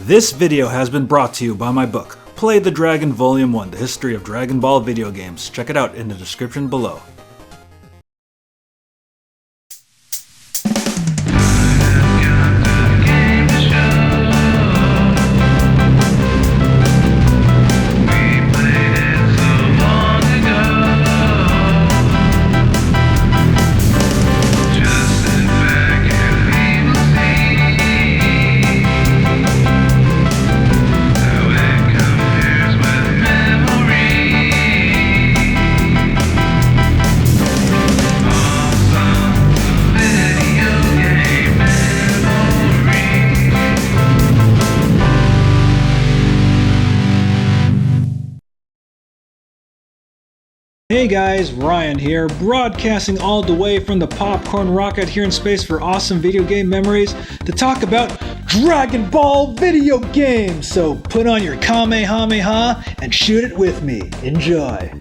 This video has been brought to you by my book, Play the Dragon Volume 1, The History of Dragon Ball Video Games. Check it out in the description below. Hey guys, Ryan here, broadcasting all the way from the popcorn rocket here in space for awesome video game memories to talk about Dragon Ball video games. So put on your Kamehameha and shoot it with me. Enjoy.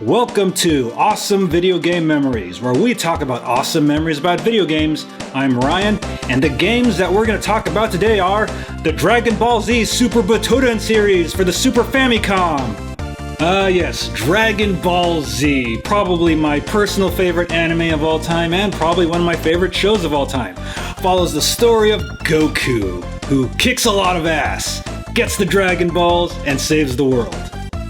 Welcome to Awesome Video Game Memories, where we talk about awesome memories about video games. I'm Ryan, and the games that we're going to talk about today are the Dragon Ball Z Super Butoden series for the Super Famicom. Yes, Dragon Ball Z, probably my personal favorite anime of all time and probably one of my favorite shows of all time. Follows the story of Goku, who kicks a lot of ass, gets the Dragon Balls, and saves the world.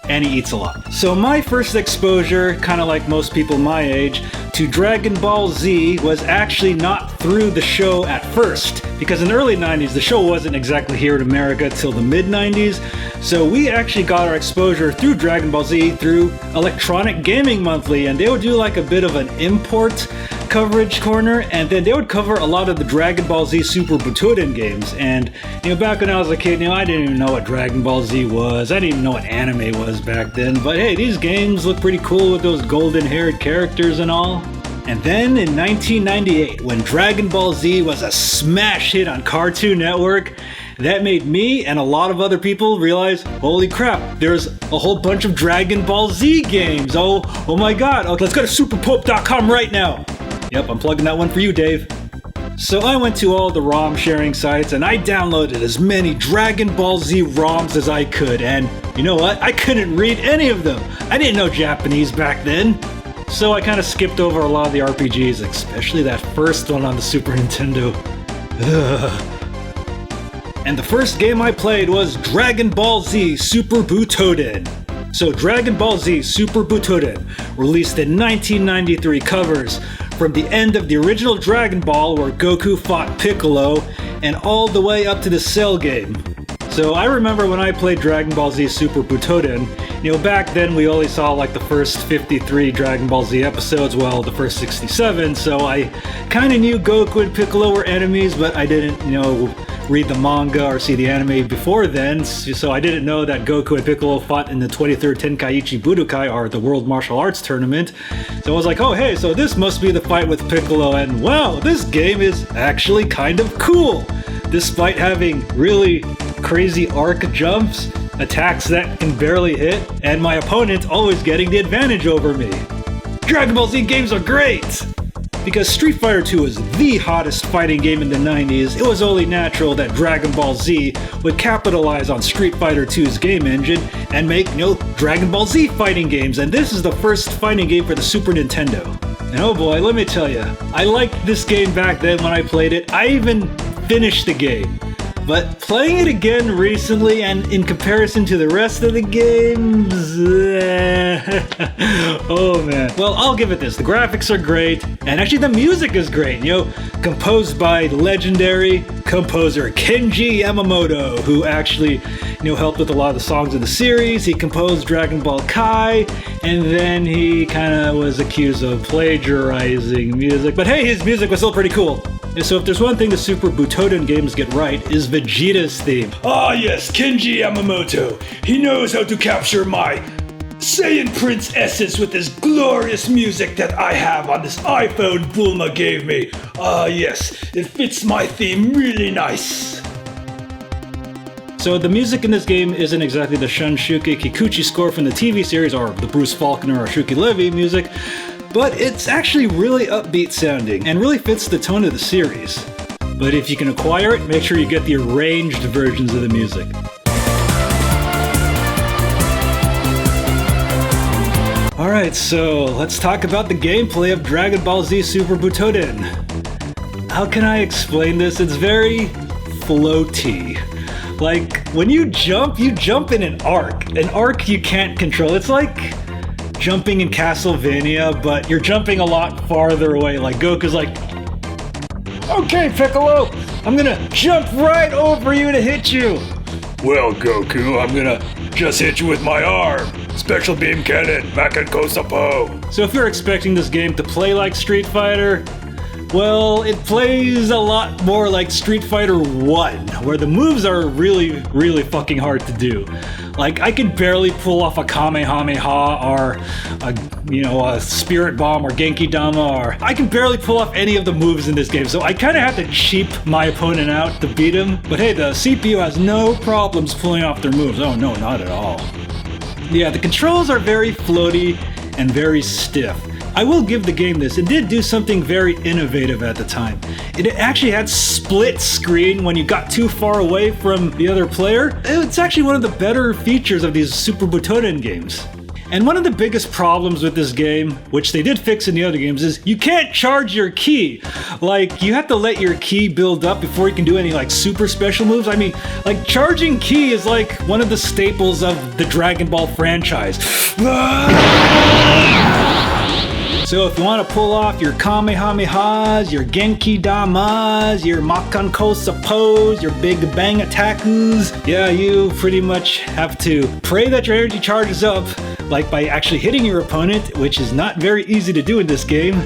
And he eats a lot. So my first exposure, kind of like most people my age, to Dragon Ball Z was actually not through the show at first, because in the early 90s the show wasn't exactly here in America till the mid 90s, so we actually got our exposure through Dragon Ball Z through Electronic Gaming Monthly, and they would do like a bit of an import coverage corner, and then they would cover a lot of the Dragon Ball Z Super Butoden games. And back when I was a kid, I didn't even know what Dragon Ball Z was. I didn't even know what anime was back then, but hey, these games look pretty cool with those golden haired characters and all. And then in 1998, when Dragon Ball Z was a smash hit on Cartoon Network, that made me and a lot of other people realize, holy crap, there's a whole bunch of Dragon Ball Z games. Oh my god, okay, let's go to superpope.com right now. Yep, I'm plugging that one for you, Dave. So I went to all the ROM sharing sites and I downloaded as many Dragon Ball Z ROMs as I could, and you know what? I couldn't read any of them. I didn't know Japanese back then. So I kind of skipped over a lot of the RPGs, especially that first one on the Super Nintendo. And the first game I played was Dragon Ball Z Super Butoden. So Dragon Ball Z Super Butoden, released in 1993, covers from the end of the original Dragon Ball where Goku fought Piccolo and all the way up to the Cell game. So I remember when I played Dragon Ball Z Super Butoden, back then we only saw like the first 53 Dragon Ball Z episodes, well, the first 67, so I kind of knew Goku and Piccolo were enemies, but I didn't, read the manga or see the anime before then, so I didn't know that Goku and Piccolo fought in the 23rd Tenkaichi Budokai, or the World Martial Arts Tournament. So I was like, oh hey, so this must be the fight with Piccolo, and wow, this game is actually kind of cool! Despite having really crazy arc jumps, attacks that can barely hit, and my opponent always getting the advantage over me. Dragon Ball Z games are great! Because Street Fighter II is the hottest fighting game in the 90s, it was only natural that Dragon Ball Z would capitalize on Street Fighter II's game engine and make, Dragon Ball Z fighting games, and this is the first fighting game for the Super Nintendo. And oh boy, let me tell you, I liked this game back then when I played it. I even finished the game. But playing it again recently, and in comparison to the rest of the games, oh man. Well, I'll give it this. The graphics are great, and actually the music is great. Composed by legendary composer Kenji Yamamoto, who actually, helped with a lot of the songs of the series. He composed Dragon Ball Kai, and then he kind of was accused of plagiarizing music. But hey, his music was still pretty cool. So if there's one thing the Super Butoden games get right, is Vegeta's theme. Ah yes, Kenji Yamamoto. He knows how to capture my Saiyan Prince essence with this glorious music that I have on this iPhone Bulma gave me. Ah yes, it fits my theme really nice. So the music in this game isn't exactly the Shunsuke Kikuchi score from the TV series or the Bruce Faulkner or Shuki Levy music, but it's actually really upbeat sounding and really fits the tone of the series. But if you can acquire it, make sure you get the arranged versions of the music. Alright, so let's talk about the gameplay of Dragon Ball Z Super Butoden. How can I explain this? It's very floaty. Like, when you jump in an arc. An arc you can't control. It's like jumping in Castlevania, but you're jumping a lot farther away. Like, Goku's like, okay, Piccolo, I'm gonna jump right over you to hit you. Well, Goku, I'm gonna just hit you with my arm. Special beam cannon, back at Kosapo. So if you're expecting this game to play like Street Fighter, well, it plays a lot more like Street Fighter 1, where the moves are really, really fucking hard to do. Like, I could barely pull off a Kamehameha or a Spirit Bomb or Genki Dama, or I can barely pull off any of the moves in this game, so I kind of have to cheap my opponent out to beat him. But hey, the CPU has no problems pulling off their moves. Oh no, not at all. Yeah, the controls are very floaty and very stiff. I will give the game this, it did do something very innovative at the time. It actually had split screen when you got too far away from the other player. It's actually one of the better features of these Super Butoden games. And one of the biggest problems with this game, which they did fix in the other games, is you can't charge your ki. Like, you have to let your ki build up before you can do any, like, super special moves. I mean, like, charging ki is, like, one of the staples of the Dragon Ball franchise. So if you want to pull off your Kamehamehas, your Genki Damas, your Makan Kosa pose, your Big Bang attacks, yeah, you pretty much have to pray that your energy charges up, like by actually hitting your opponent, which is not very easy to do in this game,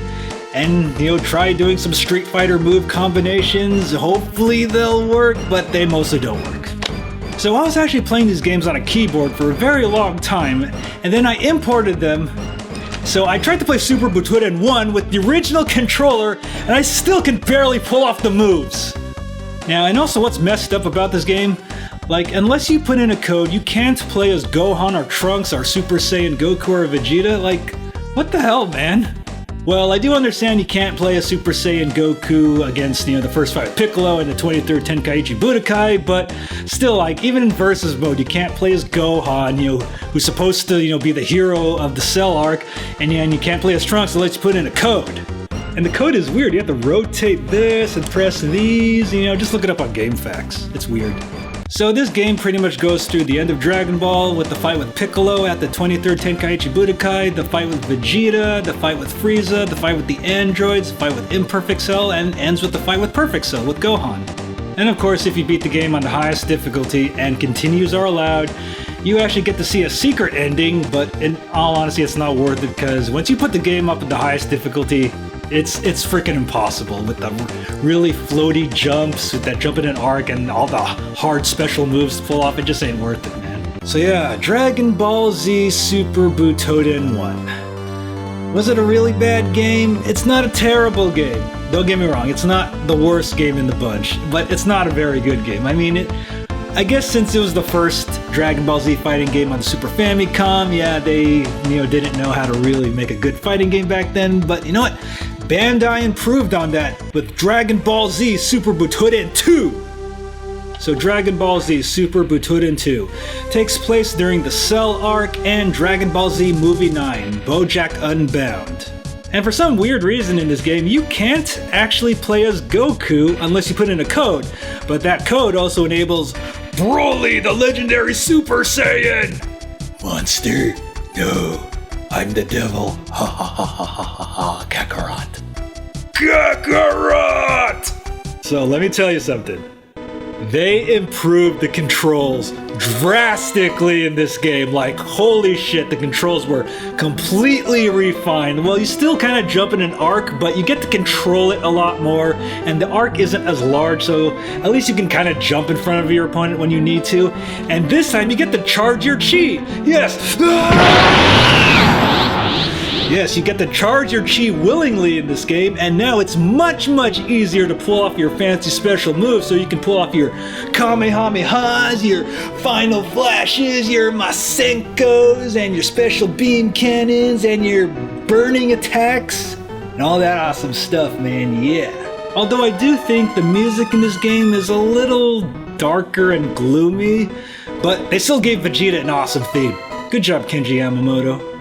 and try doing some Street Fighter move combinations. Hopefully they'll work, but they mostly don't work. So I was actually playing these games on a keyboard for a very long time, and then I imported them. So I tried to play Super Butoden 1 with the original controller, and I still can barely pull off the moves. Now, and also what's messed up about this game, like, unless you put in a code, you can't play as Gohan or Trunks or Super Saiyan Goku or Vegeta. Like, what the hell, man? Well, I do understand you can't play as Super Saiyan Goku against, the first fight with Piccolo in the 23rd Tenkaichi Budokai, but still, like, even in versus mode, you can't play as Gohan, who's supposed to, be the hero of the Cell arc, and you can't play as Trunks unless you put in a code. And the code is weird. You have to rotate this and press these, just look it up on GameFAQs. It's weird. So this game pretty much goes through the end of Dragon Ball with the fight with Piccolo at the 23rd Tenkaichi Budokai, the fight with Vegeta, the fight with Frieza, the fight with the androids, the fight with Imperfect Cell, and ends with the fight with Perfect Cell with Gohan. And of course, if you beat the game on the highest difficulty and continues are allowed, you actually get to see a secret ending, but in all honesty, it's not worth it because once you put the game up at the highest difficulty, it's freaking impossible with the really floaty jumps, with that jump in an arc and all the hard special moves to pull off. It just ain't worth it, man. So yeah, Dragon Ball Z Super Butoden 1. Was it a really bad game? It's not a terrible game. Don't get me wrong, it's not the worst game in the bunch, but it's not a very good game. I mean, I guess since it was the first Dragon Ball Z fighting game on the Super Famicom, yeah, they didn't know how to really make a good fighting game back then, but you know what? Bandai improved on that with Dragon Ball Z Super Butoden 2. So Dragon Ball Z Super Butoden 2 takes place during the Cell arc and Dragon Ball Z Movie 9, BoJack Unbound. And for some weird reason in this game, you can't actually play as Goku unless you put in a code, but that code also enables Broly, the legendary Super Saiyan! Monster? No, I'm the devil. Ha ha ha ha ha ha ha, Kakarot. Kakarot! So let me tell you something. They improved the controls drastically in this game. Like, holy shit, the controls were completely refined. Well, you still kind of jump in an arc, but you get to control it a lot more, and the arc isn't as large, so at least you can kind of jump in front of your opponent when you need to. And this time, you get to charge your chi. Yes! Yes, you get to charge your chi willingly in this game, and now it's much, much easier to pull off your fancy special moves, so you can pull off your Kamehamehas, your Final Flashes, your Masenkos, and your special beam cannons, and your burning attacks, and all that awesome stuff, man, yeah. Although I do think the music in this game is a little darker and gloomy, but they still gave Vegeta an awesome theme. Good job, Kenji Yamamoto.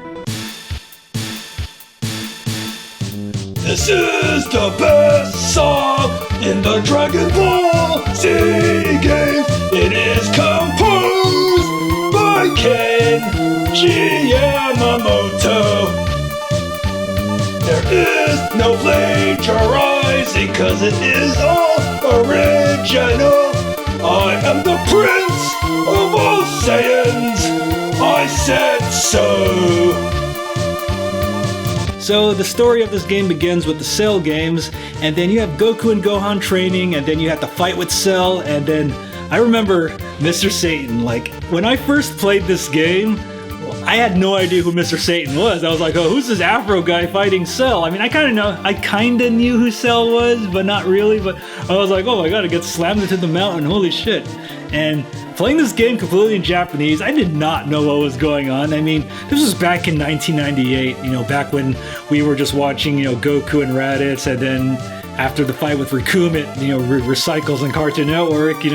This is the best song in the Dragon Ball Z game. It is composed by Kenji Yamamoto. There is no plagiarizing, cause it is all original. I am the prince of all Saiyans. I said so. So the story of this game begins with the Cell games, and then you have Goku and Gohan training, and then you have to fight with Cell, and then I remember Mr. Satan. Like, when I first played this game, I had no idea who Mr. Satan was. I was like, oh, who's this Afro guy fighting Cell? I mean, I kind of knew who Cell was, but not really, but I was like, oh my god, it gets slammed into the mountain, holy shit. And playing this game completely in Japanese, I did not know what was going on. I mean, this was back in 1998, back when we were just watching, Goku and Raditz, and then after the fight with Rikum, it, recycles on Cartoon Network,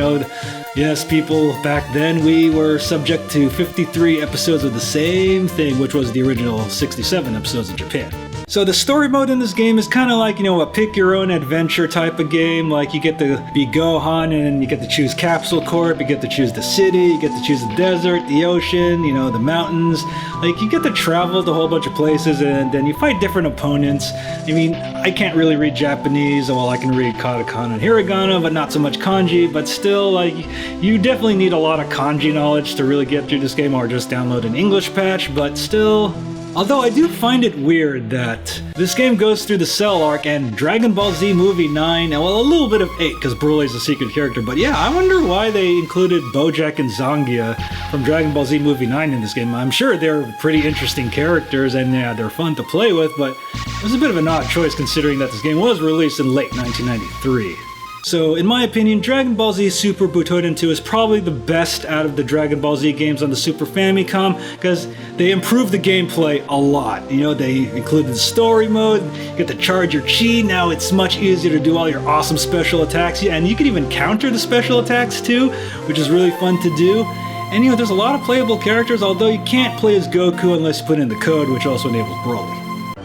yes, people, back then we were subject to 53 episodes of the same thing, which was the original 67 episodes in Japan. So the story mode in this game is kind of like, a pick-your-own-adventure type of game. Like, you get to be Gohan, and you get to choose Capsule Corp, you get to choose the city, you get to choose the desert, the ocean, the mountains. Like, you get to travel to a whole bunch of places, and then you fight different opponents. I mean, I can't really read Japanese, well, I can read katakana and hiragana, but not so much kanji, but still, like, you definitely need a lot of kanji knowledge to really get through this game, or just download an English patch, but still. Although I do find it weird that this game goes through the Cell arc and Dragon Ball Z Movie 9, and well, a little bit of 8 because Broly's a secret character, but yeah, I wonder why they included BoJack and Zangia from Dragon Ball Z Movie 9 in this game. I'm sure they're pretty interesting characters and yeah, they're fun to play with, but it was a bit of an odd choice considering that this game was released in late 1993. So, in my opinion, Dragon Ball Z Super Butoden 2 is probably the best out of the Dragon Ball Z games on the Super Famicom, because they improved the gameplay a lot. They included the story mode, you get to charge your chi, now it's much easier to do all your awesome special attacks, and you can even counter the special attacks too, which is really fun to do. And there's a lot of playable characters, although you can't play as Goku unless you put in the code, which also enables Broly.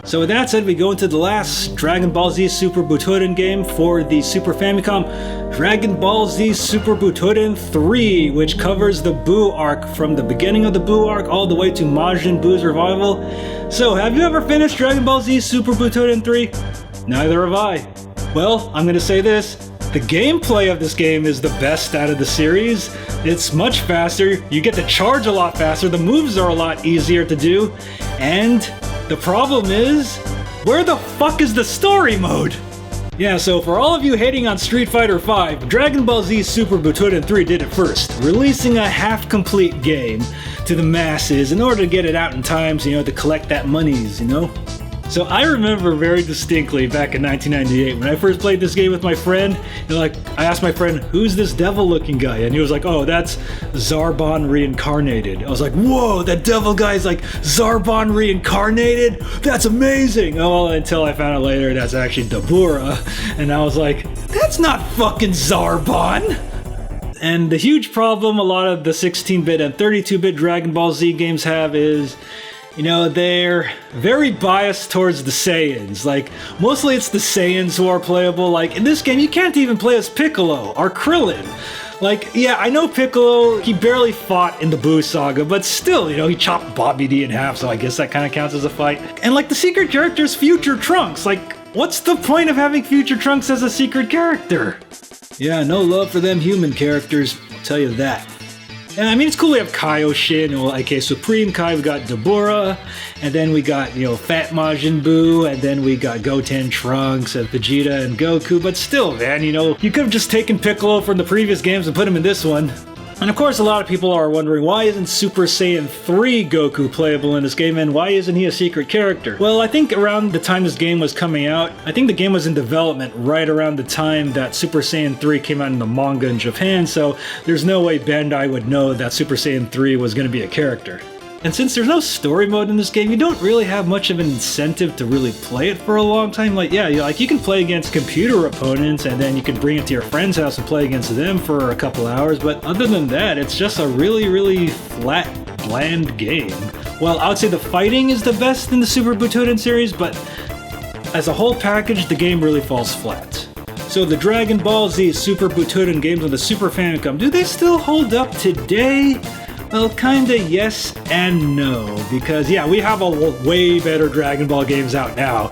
So with that said, we go into the last Dragon Ball Z Super Butoden game for the Super Famicom, Dragon Ball Z Super Butoden 3, which covers the Buu arc from the beginning of the Buu arc all the way to Majin Buu's revival. So, have you ever finished Dragon Ball Z Super Butoden 3? Neither have I. Well, I'm gonna say this, The gameplay of this game is the best out of the series. It's much faster, you get to charge a lot faster, the moves are a lot easier to do, and the problem is, where the fuck is the story mode? Yeah, so for all of you hating on Street Fighter V, Dragon Ball Z Super Butoden 3 did it first, releasing a half-complete game to the masses in order to get it out in time, so, to collect that monies, So I remember very distinctly back in 1998 when I first played this game with my friend, I asked my friend, who's this devil-looking guy? And he was like, oh, that's Zarbon reincarnated. I was like, whoa, that devil guy's like Zarbon reincarnated? That's amazing! Oh, until I found out later that's actually Dabura, and I was like, that's not fucking Zarbon! And the huge problem a lot of the 16-bit and 32-bit Dragon Ball Z games have is, they're very biased towards the Saiyans. Mostly it's the Saiyans who are playable. In this game, you can't even play as Piccolo or Krillin. Yeah, I know Piccolo, he barely fought in the Buu saga, but still, he chopped Bobby D in half, so I guess that kind of counts as a fight. And the secret character is Future Trunks. What's the point of having Future Trunks as a secret character? Yeah, no love for them human characters, I'll tell you that. And I mean, it's cool we have Kaioshin, aka Supreme Kai, we got Dabura, and then we got, Fat Majin Buu, and then we got Goten Trunks, and Vegeta, and Goku, but still, man, you could have just taken Piccolo from the previous games and put him in this one. And of course, a lot of people are wondering, why isn't Super Saiyan 3 Goku playable in this game, and why isn't he a secret character? Well, I think around the time this game was coming out, I think the game was in development right around the time that Super Saiyan 3 came out in the manga in Japan, so there's no way Bandai would know that Super Saiyan 3 was going to be a character. And since there's no story mode in this game, you don't really have much of an incentive to really play it for a long time. You can play against computer opponents, and then you can bring it to your friend's house and play against them for a couple hours, but other than that, it's just a really, really flat, bland game. Well, I would say the fighting is the best in the Super Butoden series, but as a whole package, the game really falls flat. So the Dragon Ball Z Super Butoden games on the Super Famicom, do they still hold up today? Well, kinda yes and no, because yeah, we have way better Dragon Ball games out now,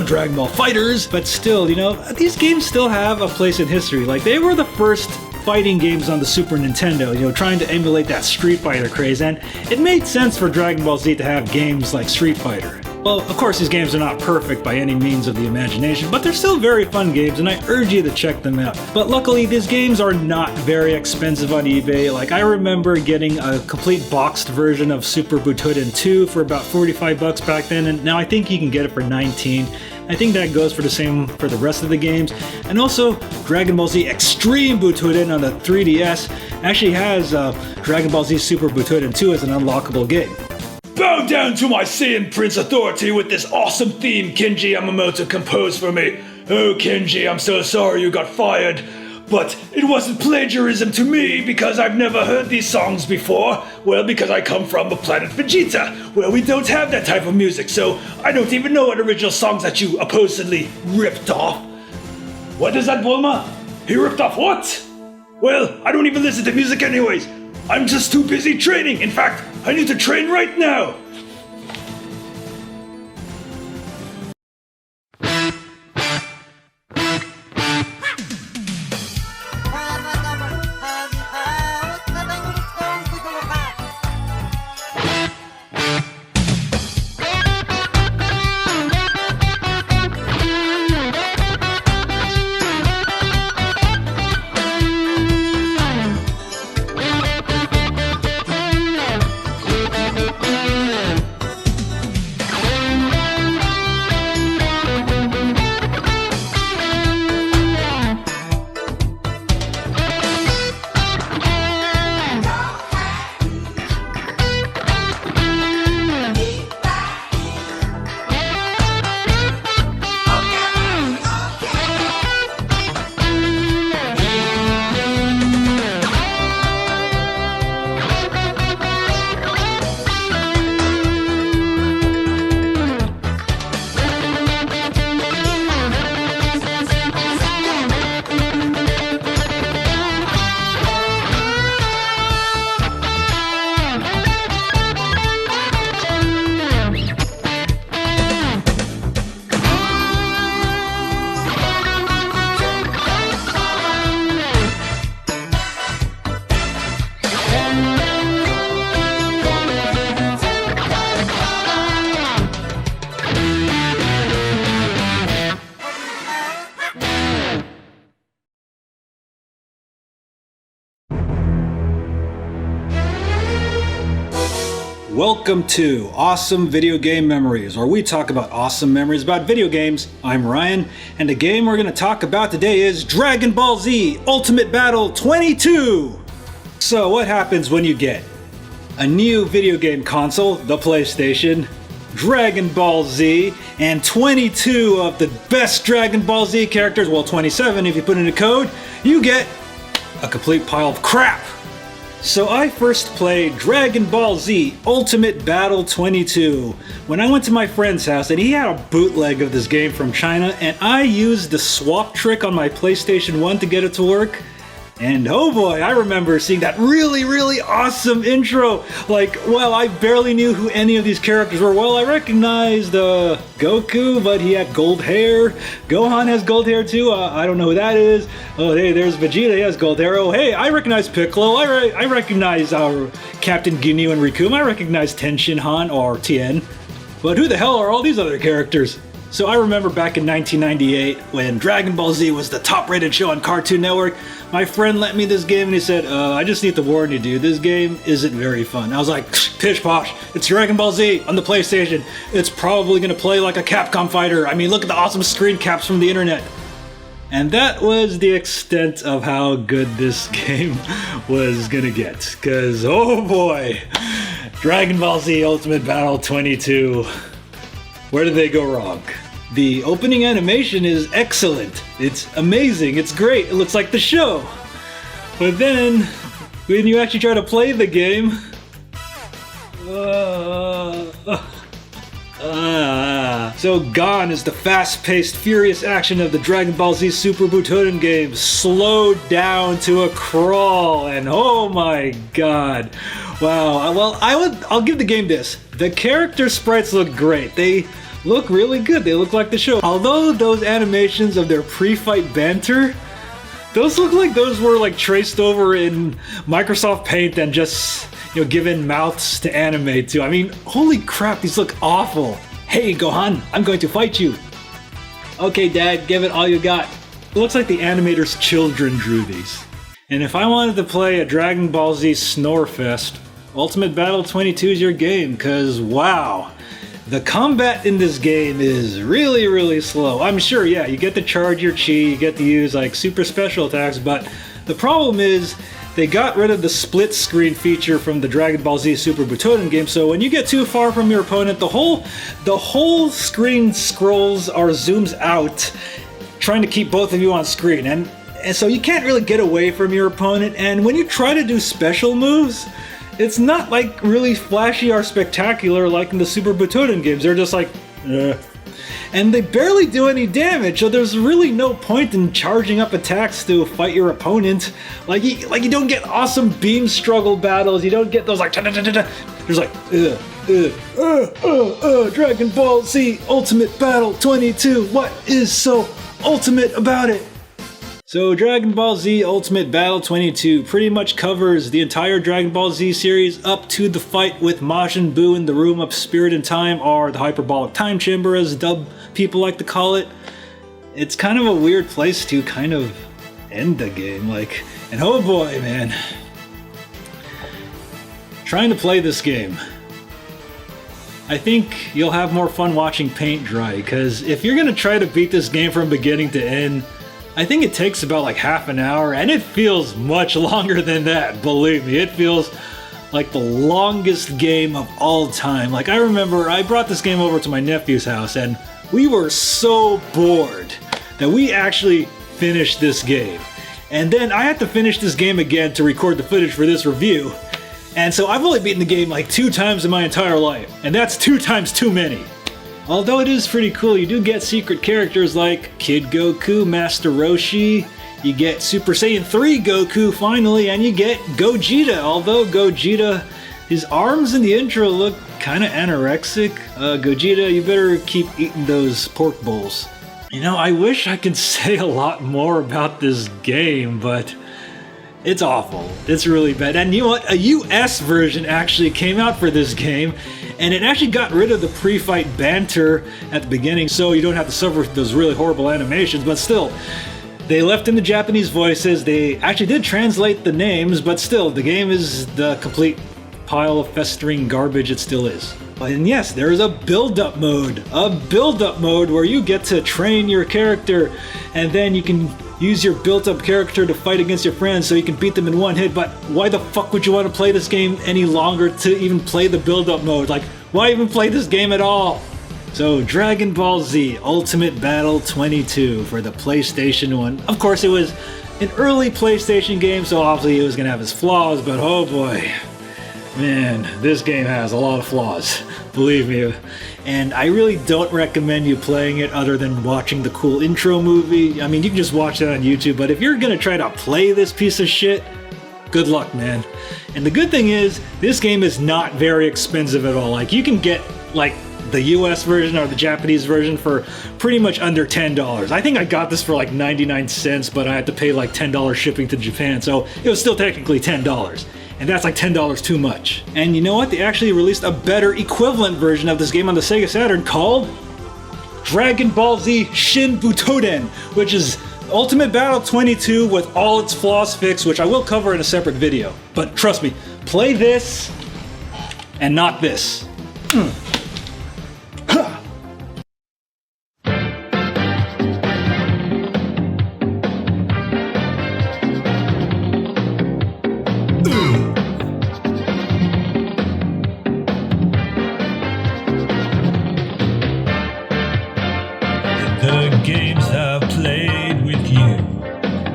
Dragon Ball FighterZ, but still, these games still have a place in history. They were the first fighting games on the Super Nintendo, trying to emulate that Street Fighter craze, and it made sense for Dragon Ball Z to have games like Street Fighter. Well, of course, these games are not perfect by any means of the imagination, but they're still very fun games, and I urge you to check them out. But luckily, these games are not very expensive on eBay. I remember getting a complete boxed version of Super Butoden 2 for about 45 bucks back then, and now I think you can get it for 19. I think that goes for the same for the rest of the games. And also, Dragon Ball Z Extreme Butoden on the 3DS actually has Dragon Ball Z Super Butoden 2 as an unlockable game. Bow down to my Saiyan Prince authority with this awesome theme Kenji Yamamoto composed for me. Oh Kenji, I'm so sorry you got fired. But it wasn't plagiarism to me because I've never heard these songs before. Well, because I come from the planet Vegeta, where we don't have that type of music, so I don't even know what original songs that you supposedly ripped off. What is that, Bulma? He ripped off what? Well, I don't even listen to music anyways. I'm just too busy training. In fact, I need to train right now. Welcome to Awesome Video Game Memories, where we talk about awesome memories about video games. I'm Ryan, and the game we're going to talk about today is Dragon Ball Z Ultimate Battle 22! So what happens when you get a new video game console, the PlayStation, Dragon Ball Z, and 22 of the best Dragon Ball Z characters, well 27 if you put in a code, you get a complete pile of crap! So I first played Dragon Ball Z Ultimate Battle 22 when I went to my friend's house and he had a bootleg of this game from China, and I used the swap trick on my PlayStation 1 to get it to work. And oh boy, I remember seeing that really awesome intro. Like, well, I barely knew who any of these characters were. Well, I recognized Goku, but he had gold hair. Gohan has gold hair too. I don't know who that is. Oh, hey, there's Vegeta. He has gold hair. Oh, hey, I recognize Piccolo. I recognize Captain Ginyu and Riku. I recognize Tenshin Han or Tien. But who the hell are all these other characters? So I remember back in 1998 when Dragon Ball Z was the top-rated show on Cartoon Network. My friend lent me this game and he said, I just need to warn you, dude, this game isn't very fun. I was like, pish posh, it's Dragon Ball Z on the PlayStation. It's probably gonna play like a Capcom fighter. I mean, look at the awesome screen caps from the internet. And that was the extent of how good this game was gonna get. Cause, oh boy, Dragon Ball Z Ultimate Battle 22. Where did they go wrong? The opening animation is excellent. It's amazing. It's great. It looks like the show. But then, when you actually try to play the game, so gone is the fast-paced, furious action of the Dragon Ball Z Super Butoden game, slowed down to a crawl, and oh my god. Wow, well, I'll give the game this. The character sprites look great. They look really good. They look like the show. Although those animations of their pre-fight banter, those look like those were like traced over in Microsoft Paint and just, you know, given mouths to animate to. I mean, holy crap, these look awful. Hey, Gohan, I'm going to fight you. Okay, Dad, give it all you got. It looks like the animator's children drew these. And if I wanted to play a Dragon Ball Z Snorefest, Ultimate Battle 22 is your game, cause wow, the combat in this game is really slow. I'm sure, yeah, you get to charge your chi, you get to use like super special attacks, but the problem is they got rid of the split screen feature from the Dragon Ball Z Super Butoden game, so when you get too far from your opponent, the whole screen scrolls or zooms out, trying to keep both of you on screen, and so you can't really get away from your opponent, and when you try to do special moves, it's not like really flashy or spectacular like in the Super Butoden games. They're just like, and they barely do any damage, so there's really no point in charging up attacks to fight your opponent. Like you don't get awesome beam struggle battles, you don't get those like, there's like, Dragon Ball Z Ultimate Battle 22, what is so ultimate about it? So Dragon Ball Z Ultimate Battle 22 pretty much covers the entire Dragon Ball Z series up to the fight with Majin Buu in the Room of Spirit and Time, or the Hyperbolic Time Chamber as dub people like to call it. It's kind of a weird place to kind of end the game, like, and oh boy, man. Trying to play this game, I think you'll have more fun watching paint dry, because if you're gonna try to beat this game from beginning to end, I think it takes about like half an hour, and it feels much longer than that, believe me. It feels like the longest game of all time. Like, I remember I brought this game over to my nephew's house, and we were so bored that we actually finished this game. And then I had to finish this game again to record the footage for this review. And so I've only beaten the game like 2 times in my entire life, and that's 2 times too many. Although it is pretty cool, you do get secret characters like Kid Goku, Master Roshi, you get Super Saiyan 3 Goku finally, and you get Gogeta. Although Gogeta, his arms in the intro look kind of anorexic. Gogeta, you better keep eating those pork bowls. You know, I wish I could say a lot more about this game, but it's awful. It's really bad. And you know what? A US version actually came out for this game, and it actually got rid of the pre-fight banter at the beginning, so you don't have to suffer with those really horrible animations, but still, they left in the Japanese voices. They actually did translate the names, but still, the game is the complete pile of festering garbage it still is. And yes, there is a build-up mode. A build-up mode where you get to train your character, and then you can use your built-up character to fight against your friends so you can beat them in one hit. But why the fuck would you want to play this game any longer to even play the build-up mode? Like, why even play this game at all? So, Dragon Ball Z Ultimate Battle 22 for the PlayStation 1. Of course, it was an early PlayStation game, so obviously it was going to have its flaws, but oh boy. Man, this game has a lot of flaws, believe me. And I really don't recommend you playing it other than watching the cool intro movie. I mean, you can just watch it on YouTube, but if you're gonna try to play this piece of shit, good luck, man. And the good thing is, this game is not very expensive at all. Like, you can get, like, the US version or the Japanese version for pretty much under $10. I think I got this for like 99 cents, but I had to pay like $10 shipping to Japan, so it was still technically $10. And that's like $10 too much. And you know what? They actually released a better equivalent version of this game on the Sega Saturn called Dragon Ball Z Shin Butoden, which is Ultimate Battle 22 with all its flaws fixed, which I will cover in a separate video. But trust me, play this and not this. The games I've played with you,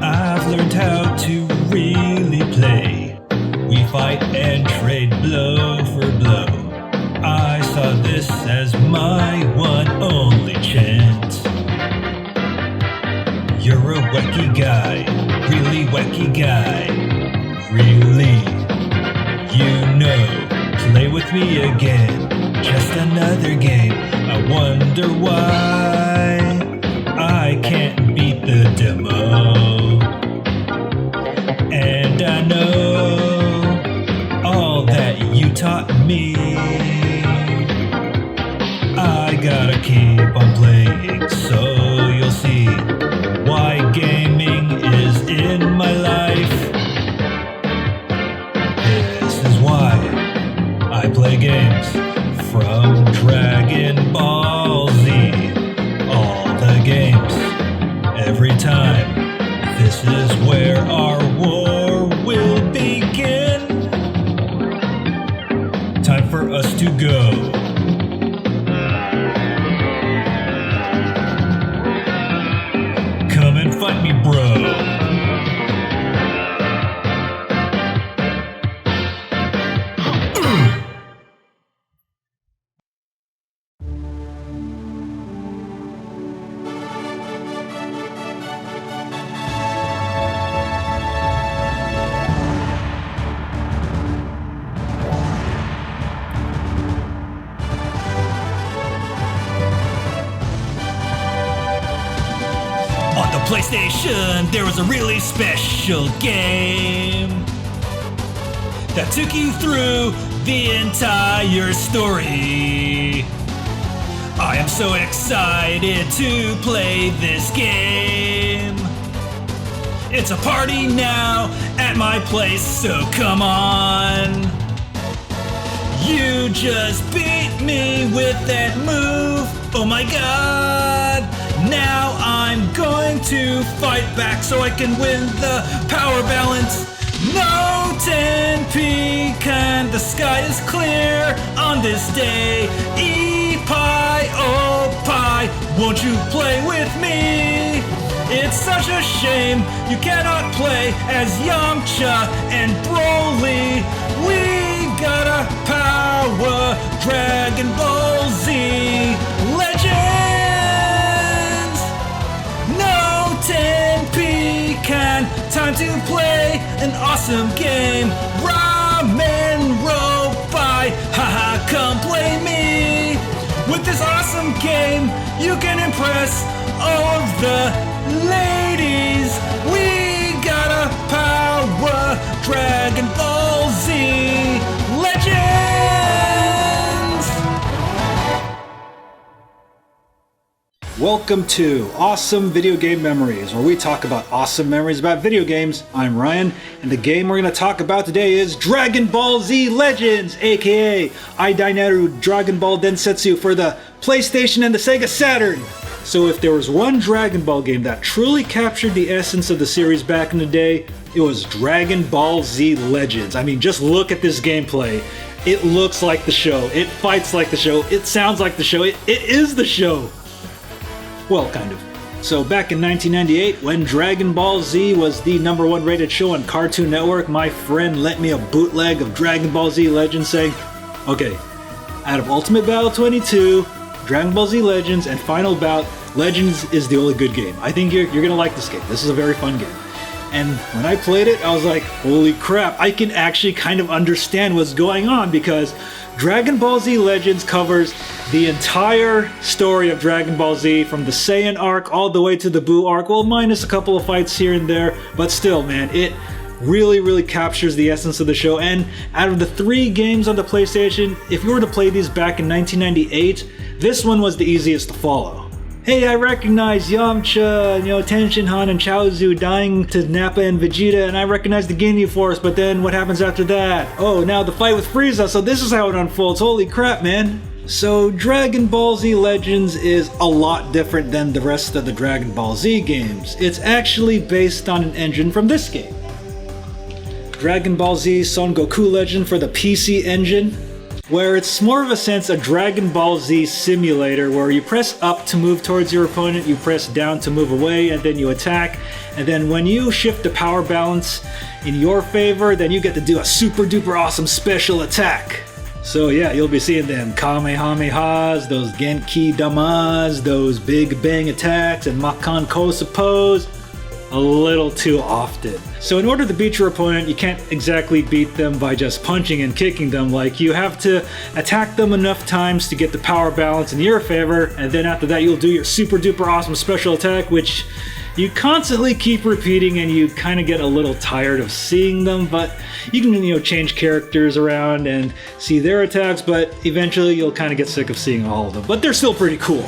I've learned how to really play. We fight and trade blow for blow. I saw this as my one only chance. You're a wacky guy, really wacky guy, really. You know, play with me again, just another game. I wonder why I can't beat the demo. And I know all that you taught me. I gotta keep on playing, so you'll see why gaming is in my life. This is why I play games, from Dragon Ball Z, all the games, every time. This is where our war will begin. Time for us to go. Come and fight me, bro. PlayStation, there was a really special game that took you through the entire story. I am so excited to play this game. It's a party now at my place, so come on. You just beat me with that move. Oh my god. Now I'm going to fight back so I can win the power balance. No 10 pecan, the sky is clear on this day. E-pie, oh pie, won't you play with me? It's such a shame you cannot play as Yamcha and Broly. We gotta power Dragon Ball Z Legend. 10 pecan, time to play an awesome game. Ramen robai, haha, come play me. With this awesome game, you can impress all of the ladies. We gotta power Dragon Ball Z Legends. Welcome to Awesome Video Game Memories, where we talk about awesome memories about video games. I'm Ryan, and the game we're going to talk about today is Dragon Ball Z Legends, aka Aidainaru Dragon Ball Densetsu for the PlayStation and the Sega Saturn. So if there was one Dragon Ball game that truly captured the essence of the series back in the day, it was Dragon Ball Z Legends. I mean, just look at this gameplay. It looks like the show, it fights like the show, it sounds like the show, it is the show. Well, kind of. So back in 1998, when Dragon Ball Z was the #1 rated show on Cartoon Network, my friend lent me a bootleg of Dragon Ball Z Legends saying, okay, out of Ultimate Battle 22, Dragon Ball Z Legends, and Final Bout, Legends is the only good game. I think you're gonna like this game. This is a very fun game. And when I played it, I was like, holy crap, I can actually kind of understand what's going on, because Dragon Ball Z Legends covers the entire story of Dragon Ball Z, from the Saiyan arc all the way to the Bout arc, well, minus a couple of fights here and there, but still, man, it really captures the essence of the show. And out of the 3 games on the PlayStation, if you were to play these back in 1998, this one was the easiest to follow. Hey, I recognize Yamcha, Tenshinhan and Chaozu dying to Nappa and Vegeta, and I recognize the Ginyu Force, but then what happens after that? Oh, now the fight with Frieza, so this is how it unfolds. Holy crap, man. So Dragon Ball Z Legends is a lot different than the rest of the Dragon Ball Z games. It's actually based on an engine from this game. Dragon Ball Z Son Goku Legend for the PC engine, where it's more of a sense a Dragon Ball Z simulator where you press up to move towards your opponent, you press down to move away, and then you attack. And then when you shift the power balance in your favor, then you get to do a super duper awesome special attack. So yeah, you'll be seeing them Kamehamehas, those Genki Damas, those Big Bang attacks, and Makan Kosa pose a little too often. So in order to beat your opponent, you can't exactly beat them by just punching and kicking them. Like, you have to attack them enough times to get the power balance in your favor, and then after that you'll do your super duper awesome special attack, which you constantly keep repeating, and you kind of get a little tired of seeing them, but you can, change characters around and see their attacks, but eventually you'll kind of get sick of seeing all of them. But they're still pretty cool.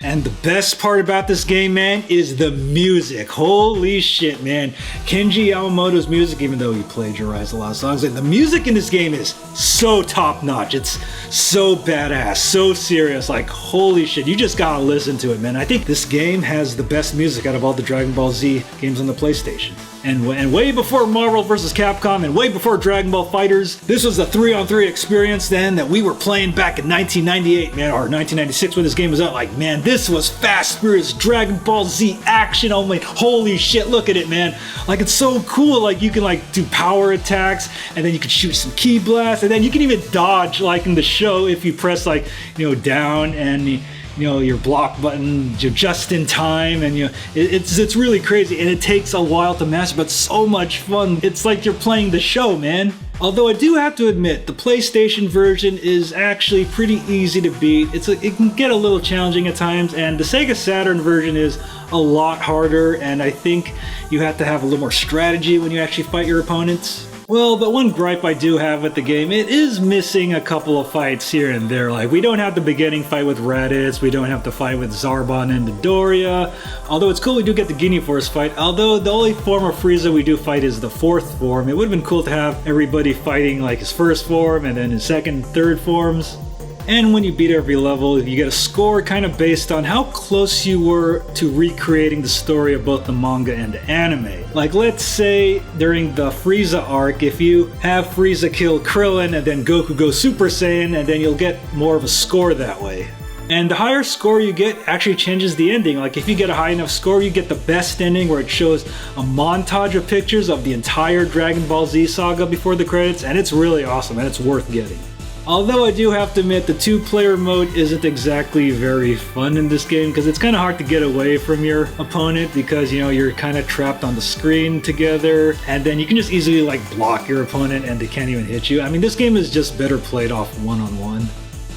And the best part about this game, man, is the music. Holy shit, man. Kenji Yamamoto's music, even though he plagiarized a lot of songs, the music in this game is so top-notch. It's so badass, so serious. Like, holy shit, you just gotta listen to it, man. I think this game has the best music out of all the Dragon Ball Z games on the PlayStation. And way before Marvel vs. Capcom and way before Dragon Ball FighterZ, this was a 3-on-3 experience then that we were playing back in 1998, man, or 1996 when this game was out. Like, man, this was fast, furious Dragon Ball Z action. Oh my, holy shit, look at it, man. Like, it's so cool. Like, you can do power attacks, and then you can shoot some ki blasts, and then you can even dodge, like in the show, if you press down and your block button, you're just in time, and it's really crazy, and it takes a while to master, but so much fun. It's like you're playing the show, man. Although I do have to admit, the PlayStation version is actually pretty easy to beat. It can get a little challenging at times, and the Sega Saturn version is a lot harder, and I think you have to have a little more strategy when you actually fight your opponents. Well, but one gripe I do have with the game, it is missing a couple of fights here and there. Like, we don't have the beginning fight with Raditz, we don't have to fight with Zarbon and Dodoria. Although it's cool we do get the Ginyu Force fight, although the only form of Frieza we do fight is the 4th form. It would have been cool to have everybody fighting like his 1st form and then his 2nd, 3rd forms. And when you beat every level, you get a score kind of based on how close you were to recreating the story of both the manga and the anime. Like, let's say during the Frieza arc, if you have Frieza kill Krillin and then Goku goes Super Saiyan, and then you'll get more of a score that way. And the higher score you get actually changes the ending. Like, if you get a high enough score, you get the best ending, where it shows a montage of pictures of the entire Dragon Ball Z saga before the credits, and it's really awesome, and it's worth getting. Although I do have to admit, the 2-player mode isn't exactly very fun in this game, because it's kind of hard to get away from your opponent, because you're kind of trapped on the screen together, and then you can just easily block your opponent and they can't even hit you. I mean, this game is just better played off one-on-one.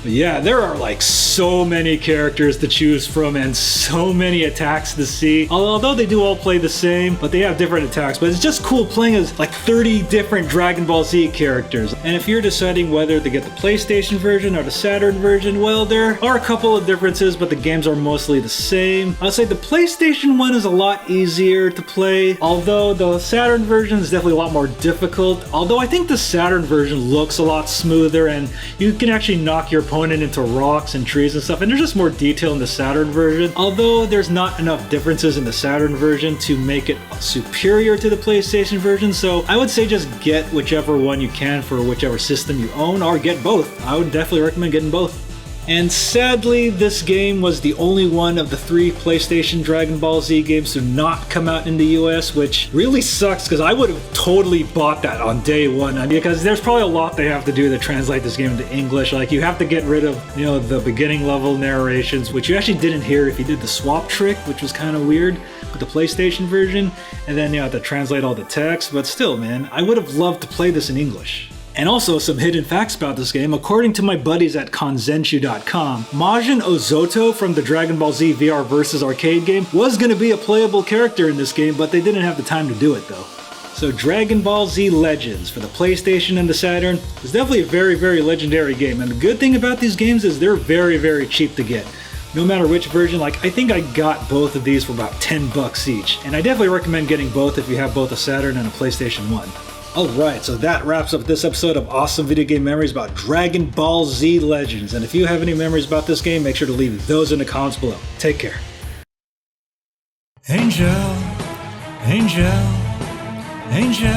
But yeah, there are like so many characters to choose from and so many attacks to see. Although they do all play the same, but they have different attacks. But it's just cool playing as like 30 different Dragon Ball Z characters. And if you're deciding whether to get the PlayStation version or the Saturn version, well, there are a couple of differences, but the games are mostly the same. I'll say the PlayStation one is a lot easier to play, although the Saturn version is definitely a lot more difficult. Although I think the Saturn version looks a lot smoother and you can actually knock your opponent into rocks and trees and stuff, and there's just more detail in the Saturn version. Although there's not enough differences in the Saturn version to make it superior to the PlayStation version, so I would say just get whichever one you can for whichever system you own, or get both. I would definitely recommend getting both. And sadly, this game was the only one of the 3 PlayStation Dragon Ball Z games to not come out in the US, which really sucks because I would have totally bought that on day one. Because there's probably a lot they have to do to translate this game into English. Like, you have to get rid of, the beginning level narrations, which you actually didn't hear if you did the swap trick, which was kind of weird with the PlayStation version. And then you have to translate all the text. But still, man, I would have loved to play this in English. And also some hidden facts about this game. According to my buddies at Konzenshu.com, Majin Ozoto from the Dragon Ball Z VR Versus arcade game was going to be a playable character in this game, but they didn't have the time to do it though. So Dragon Ball Z Legends for the PlayStation and the Saturn is definitely a very, very legendary game. And the good thing about these games is they're very, very cheap to get. No matter which version, like I think I got both of these for about $10 each. And I definitely recommend getting both if you have both a Saturn and a PlayStation 1. Alright, so that wraps up this episode of Awesome Video Game Memories about Dragon Ball Z Legends. And if you have any memories about this game, make sure to leave those in the comments below. Take care. Angel, angel, angel,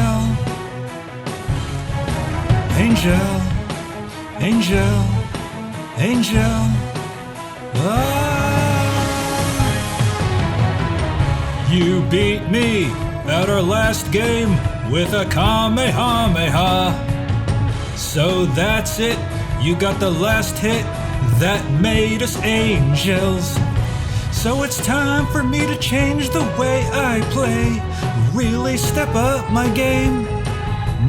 angel, angel, angel. Ah. You beat me at our last game with a Kamehameha. So that's it, you got the last hit that made us angels. So it's time for me to change the way I play, really step up my game.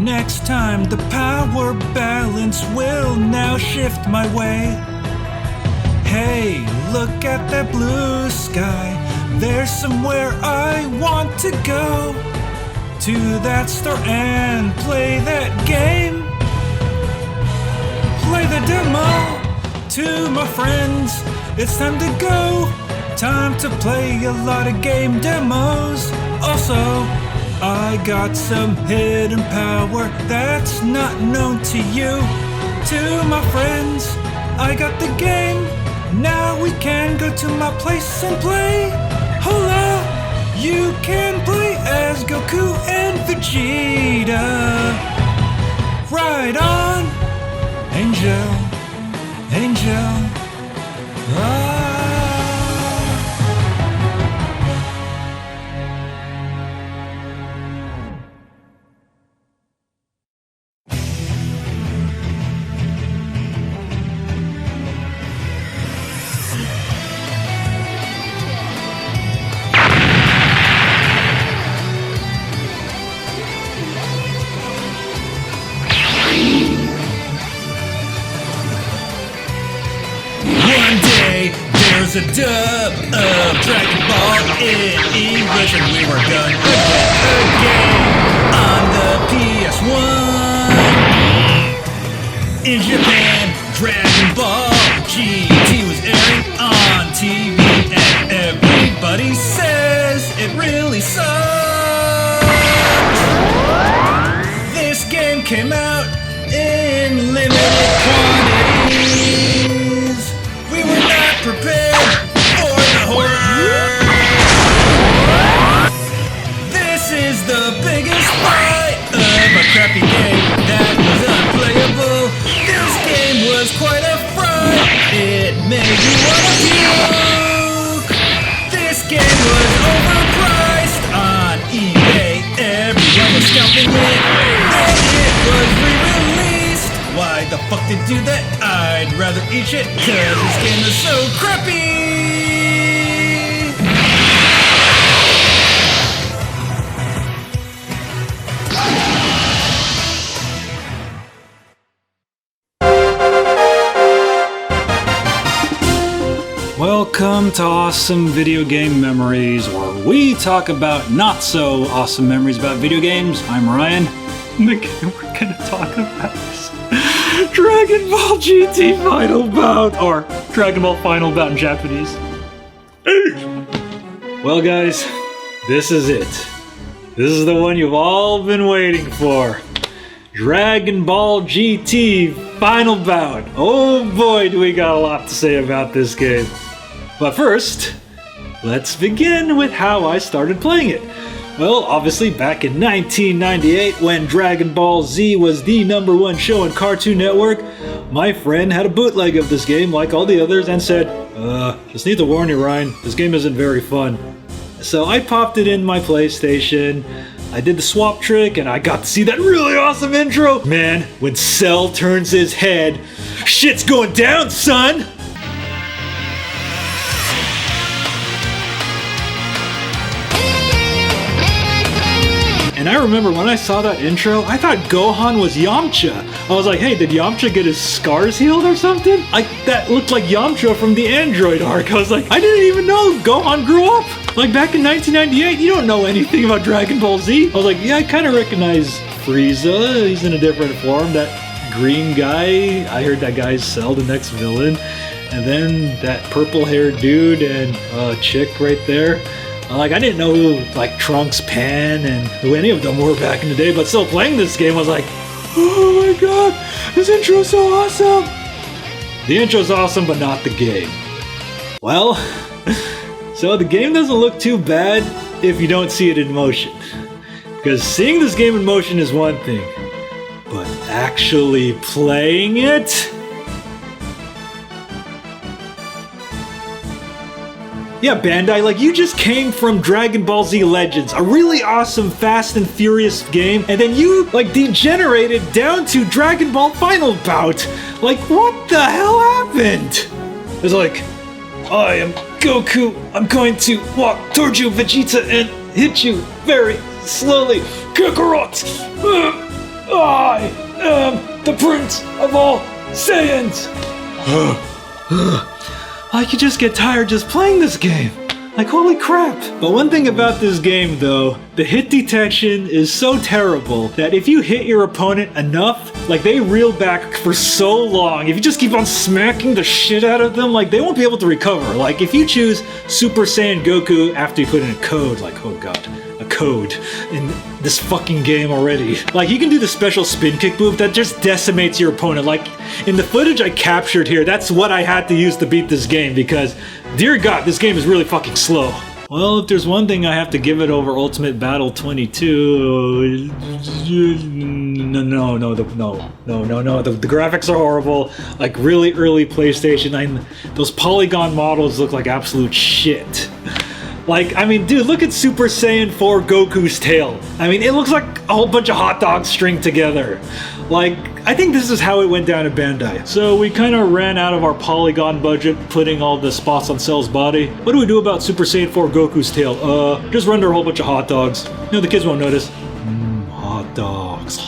Next time the power balance will now shift my way. Hey, look at that blue sky, there's somewhere I want to go. To that store and play that game. Play the demo to my friends. It's time to go. Time to play a lot of game demos. Also, I got some hidden power that's not known to you. To my friends, I got the game. Now we can go to my place and play. Hola! You can play as Goku and Vegeta. Right on, Angel, Angel. Ah. A dub of Dragon Ball in English, and we were gonna get a game on the PS1. In Japan, Dragon Ball GT was airing on TV, and everybody says it really sucked. This game came out in limited quantities. We were not prepared. This is the biggest fight of a crappy game that was unplayable. This game was quite a fright. It made me wanna puke. This game was overpriced on eBay. Everyone was scalping it. Then it was re-released. Why the fuck did you do that? I'd rather eat it, cause this game is so crappy. Welcome to Awesome Video Game Memories, where we talk about not so awesome memories about video games. I'm Ryan. The game we're gonna talk about is Dragon Ball GT Final Bout, or Dragon Ball Final Bout in Japanese. Well guys, this is it. This is the one you've all been waiting for. Dragon Ball GT Final Bout. Oh boy, do we got a lot to say about this game. But first, let's begin with how I started playing it. Well, obviously back in 1998, when Dragon Ball Z was the #1 show on Cartoon Network, my friend had a bootleg of this game like all the others and said, just need to warn you, Ryan, this game isn't very fun. So I popped it in my PlayStation, I did the swap trick, and I got to see that really awesome intro. Man, when Cell turns his head, shit's going down, son! And I remember when I saw that intro, I thought Gohan was Yamcha. I was like, hey, did Yamcha get his scars healed or something? That looked like Yamcha from the Android arc. I was like, I didn't even know Gohan grew up. Like back in 1998, you don't know anything about Dragon Ball Z. I was like, yeah, I kind of recognize Frieza. He's in a different form. That green guy, I heard that guy's Cell, the next villain. And then that purple-haired dude and chick right there. Like, I didn't know who, like, Trunks, Pan, and who any of them were back in the day, but still playing this game, I was like, oh my god, this intro's so awesome! The intro's awesome, but not the game. Well, so the game doesn't look too bad if you don't see it in motion. Because seeing this game in motion is one thing, but actually playing it? Yeah, Bandai, like, you just came from Dragon Ball Z Legends, a really awesome Fast and Furious game, and then you, like, degenerated down to Dragon Ball Final Bout. Like, what the hell happened? It's like, I am Goku, I'm going to walk towards you, Vegeta, and hit you very slowly. Kakarot! I am the Prince of all Saiyans! I could just get tired just playing this game. Like, holy crap. But one thing about this game, though, the hit detection is so terrible that if you hit your opponent enough, like, they reel back for so long. If you just keep on smacking the shit out of them, like, they won't be able to recover. Like, if you choose Super Saiyan Goku after you put in a code, like, oh god, a code in this fucking game already. Like, you can do the special spin kick move that just decimates your opponent. Like, in the footage I captured here, that's what I had to use to beat this game because, dear god, this game is really fucking slow. Well, if there's one thing I have to give it over Ultimate Battle 22, no, the graphics are horrible. Like, really early PlayStation, those polygon models look like absolute shit. Like, I mean, dude, look at Super Saiyan 4 Goku's tail. I mean, it looks like a whole bunch of hot dogs stringed together. Like, I think this is how it went down at Bandai. So we kind of ran out of our polygon budget putting all the spots on Cell's body. What do we do about Super Saiyan 4 Goku's tail? Just render a whole bunch of hot dogs. You know, the kids won't notice. Hot dogs.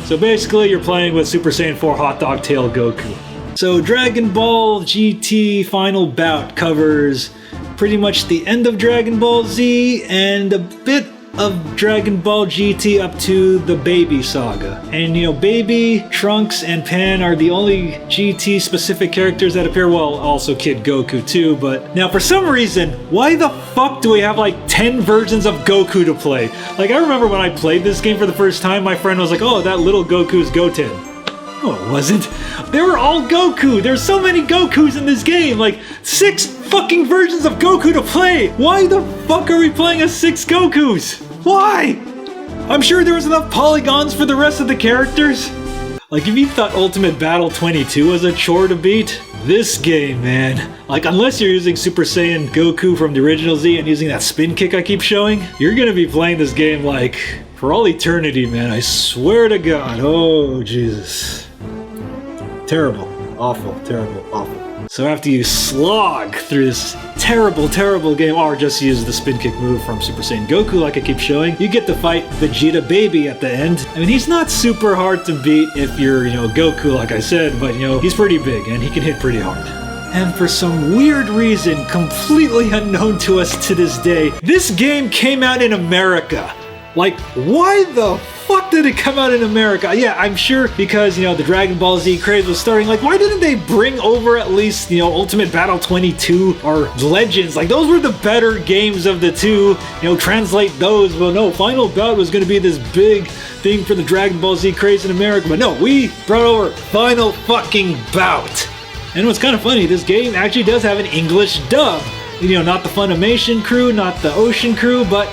So basically, you're playing with Super Saiyan 4 hot dog tail Goku. So Dragon Ball GT Final Bout covers pretty much the end of Dragon Ball Z and a bit of Dragon Ball GT up to the Baby Saga. And, you know, Baby, Trunks, and Pan are the only GT specific characters that appear, well, also Kid Goku too, but now for some reason, why the fuck do we have like 10 versions of Goku to play? Like, I remember when I played this game for the first time, my friend was like, oh, that little Goku's Goten. No, it wasn't. They were all Goku. There's so many Gokus in this game. Like, 6 fucking versions of Goku to play. Why the fuck are we playing as 6 Gokus? Why? I'm sure there was enough polygons for the rest of the characters. Like, if you thought Ultimate Battle 22 was a chore to beat, this game, man. Like, unless you're using Super Saiyan Goku from the original Z and using that spin kick I keep showing, you're gonna be playing this game, like, for all eternity, man. I swear to God. Oh, Jesus. Terrible. Awful. Terrible. Awful. So after you slog through this terrible, terrible game, or just use the spin kick move from Super Saiyan Goku like I keep showing, you get to fight Vegeta Baby at the end. I mean, he's not super hard to beat if you're, Goku like I said, but, he's pretty big and he can hit pretty hard. And for some weird reason, completely unknown to us to this day, this game came out in America. Like, why the fuck did it come out in America? Yeah, I'm sure because, the Dragon Ball Z craze was starting. Like, why didn't they bring over at least, Ultimate Battle 22 or Legends? Like, those were the better games of the two. Translate those. Well, no, Final Bout was going to be this big thing for the Dragon Ball Z craze in America. But no, we brought over Final fucking Bout. And what's kind of funny, this game actually does have an English dub. Not the Funimation crew, not the Ocean crew, but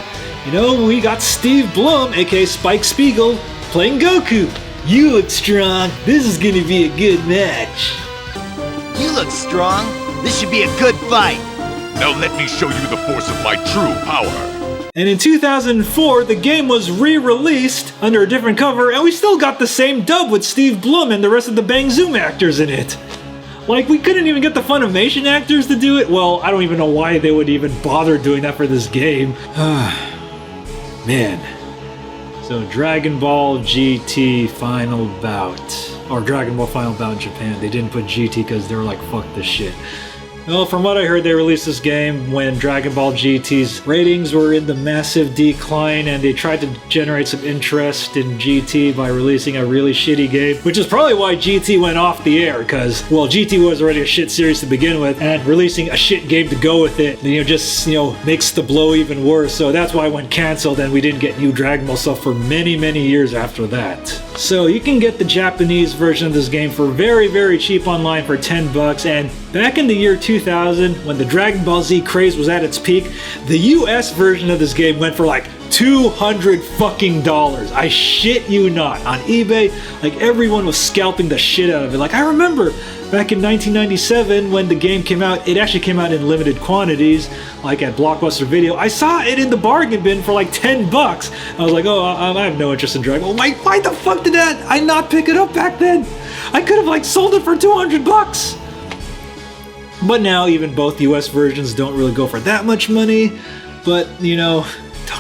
we got Steve Blum, aka Spike Spiegel, playing Goku. You look strong. This is gonna be a good match. You look strong. This should be a good fight. Now let me show you the force of my true power. And in 2004, the game was re-released under a different cover, and we still got the same dub with Steve Blum and the rest of the Bang Zoom actors in it. Like, we couldn't even get the Funimation actors to do it. Well, I don't even know why they would even bother doing that for this game. Man. So, Dragon Ball GT Final Bout. Or Dragon Ball Final Bout in Japan. They didn't put GT because they were like, fuck this shit. Well, from what I heard, they released this game when Dragon Ball GT's ratings were in the massive decline, and they tried to generate some interest in GT by releasing a really shitty game, which is probably why GT went off the air, because, well, GT was already a shit series to begin with, and releasing a shit game to go with it, just makes the blow even worse. So that's why it went canceled, and we didn't get new Dragon Ball stuff for many, many years after that. So you can get the Japanese version of this game for very, very cheap online for $10, and back in the year 2000, when the Dragon Ball Z craze was at its peak, the US version of this game went for like $200 fucking. I shit you not. On eBay, like, everyone was scalping the shit out of it. Like, I remember back in 1997 when the game came out, it actually came out in limited quantities, like at Blockbuster Video. I saw it in the bargain bin for like $10. I was like, oh, I have no interest in Dragon Ball. Why the fuck did I not pick it up back then? I could have sold it for $200. But now even both US versions don't really go for that much money. But,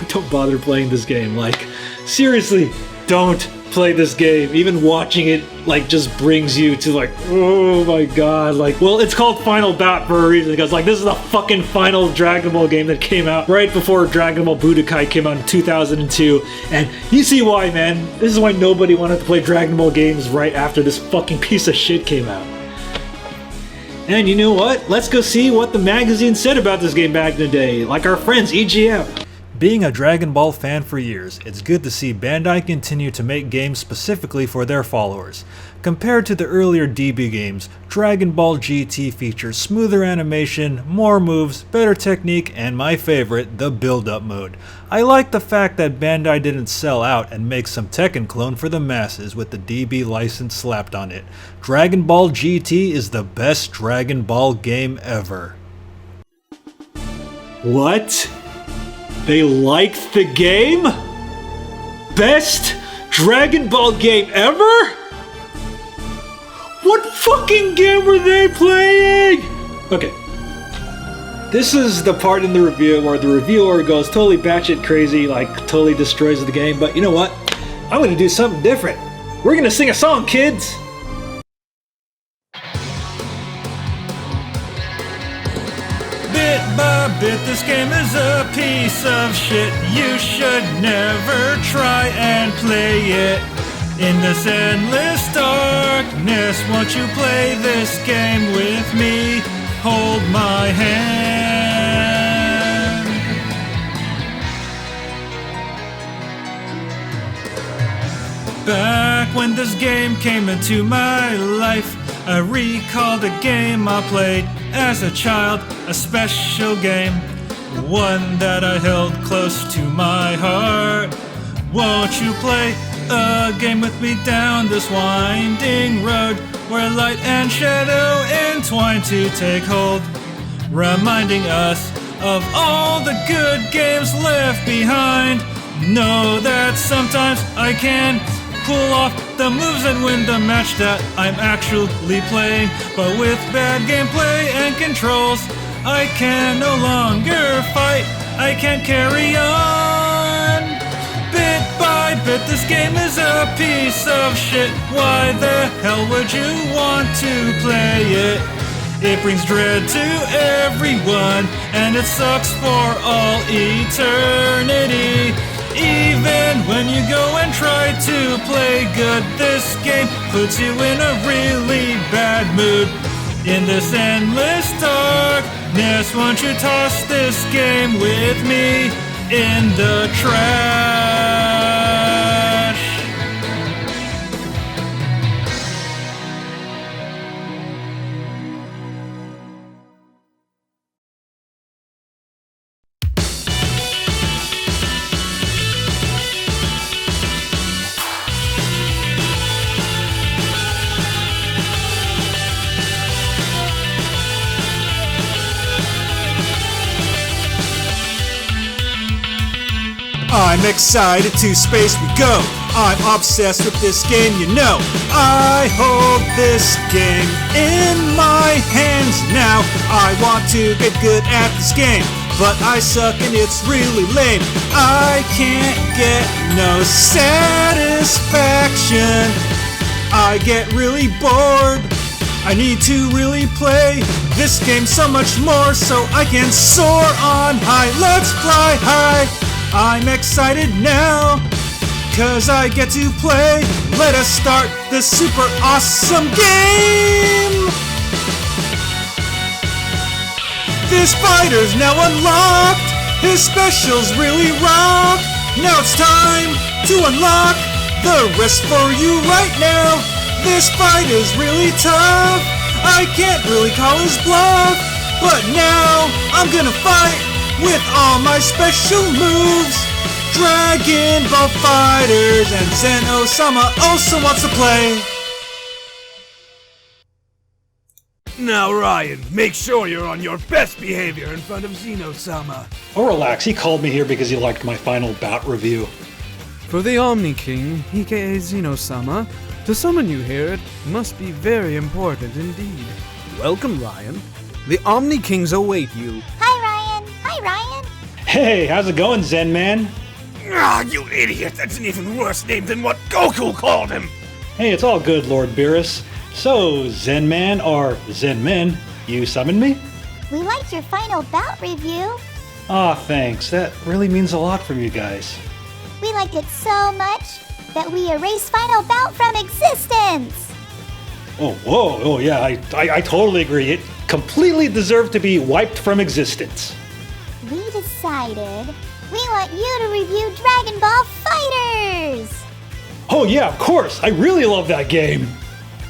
don't bother playing this game. Like, seriously, don't play this game. Even watching it, just brings you to oh my god. Well, it's called Final Bout for a reason, because this is the fucking final Dragon Ball game that came out right before Dragon Ball Butoden came out in 2002. And you see why, man. This is why nobody wanted to play Dragon Ball games right after this fucking piece of shit came out. And you know what? Let's go see what the magazine said about this game back in the day, like our friends EGM. Being a Dragon Ball fan for years, it's good to see Bandai continue to make games specifically for their followers. Compared to the earlier DB games, Dragon Ball GT features smoother animation, more moves, better technique, and my favorite, the build-up mode. I like the fact that Bandai didn't sell out and make some Tekken clone for the masses with the DB license slapped on it. Dragon Ball GT is the best Dragon Ball game ever. What? They liked the game? Best Dragon Ball game ever? What fucking game were they playing? Okay. This is the part in the review where the reviewer goes totally batshit crazy, totally destroys the game. But you know what? I'm gonna do something different. We're gonna sing a song, kids! Bit by bit, this game is a piece of shit. You should never try and play it. In this endless darkness, won't you play this game with me? Hold my hand. Back when this game came into my life, I recalled a game I played as a child, a special game, one that I held close to my heart. Won't you play a game with me down this winding road, where light and shadow entwine to take hold, reminding us of all the good games left behind. Know that sometimes I can pull off the moves and win the match that I'm actually playing, but with bad gameplay and controls, I can no longer fight, I can't carry on. Bit by bit, this game is a piece of shit. Why the hell would you want to play it? It brings dread to everyone, and it sucks for all eternity. Even when you go and try to play good, this game puts you in a really bad mood. In this endless darkness, won't you toss this game with me in the trash? I'm excited, to space we go. I'm obsessed with this game, you know. I hold this game in my hands now. I want to get good at this game, but I suck and it's really lame. I can't get no satisfaction. I get really bored. I need to really play this game so much more so I can soar on high. Let's fly high. I'm excited now, 'cause I get to play. Let us start this super awesome game! This fighter's now unlocked. His specials really rock. Now it's time to unlock the rest for you right now. This fight is really tough. I can't really call his bluff, but now I'm gonna fight with all my special moves. Dragon Ball Fighters, and Zen-Osama also wants to play. Now, Ryan, make sure you're on your best behavior in front of Xeno-sama. Oh, relax. He called me here because he liked my final Bout review. For the Omni King, aka Xeno-sama, to summon you here, it must be very important indeed. Welcome, Ryan. The Omni Kings await you. Hi, Ryan. Hi, Ryan. Hey, how's it going, Zen Man? Ah, you idiot! That's an even worse name than what Goku called him! Hey, it's all good, Lord Beerus. So, Zen Man, or Zen Men, you summoned me? We liked your final Bout review. Aw, thanks. That really means a lot from you guys. We liked it so much that we erased Final Bout from existence. Oh, whoa, oh yeah, I totally agree. It completely deserved to be wiped from existence. We decided we want you to review Dragon Ball FighterZ. Oh yeah, of course. I really love that game.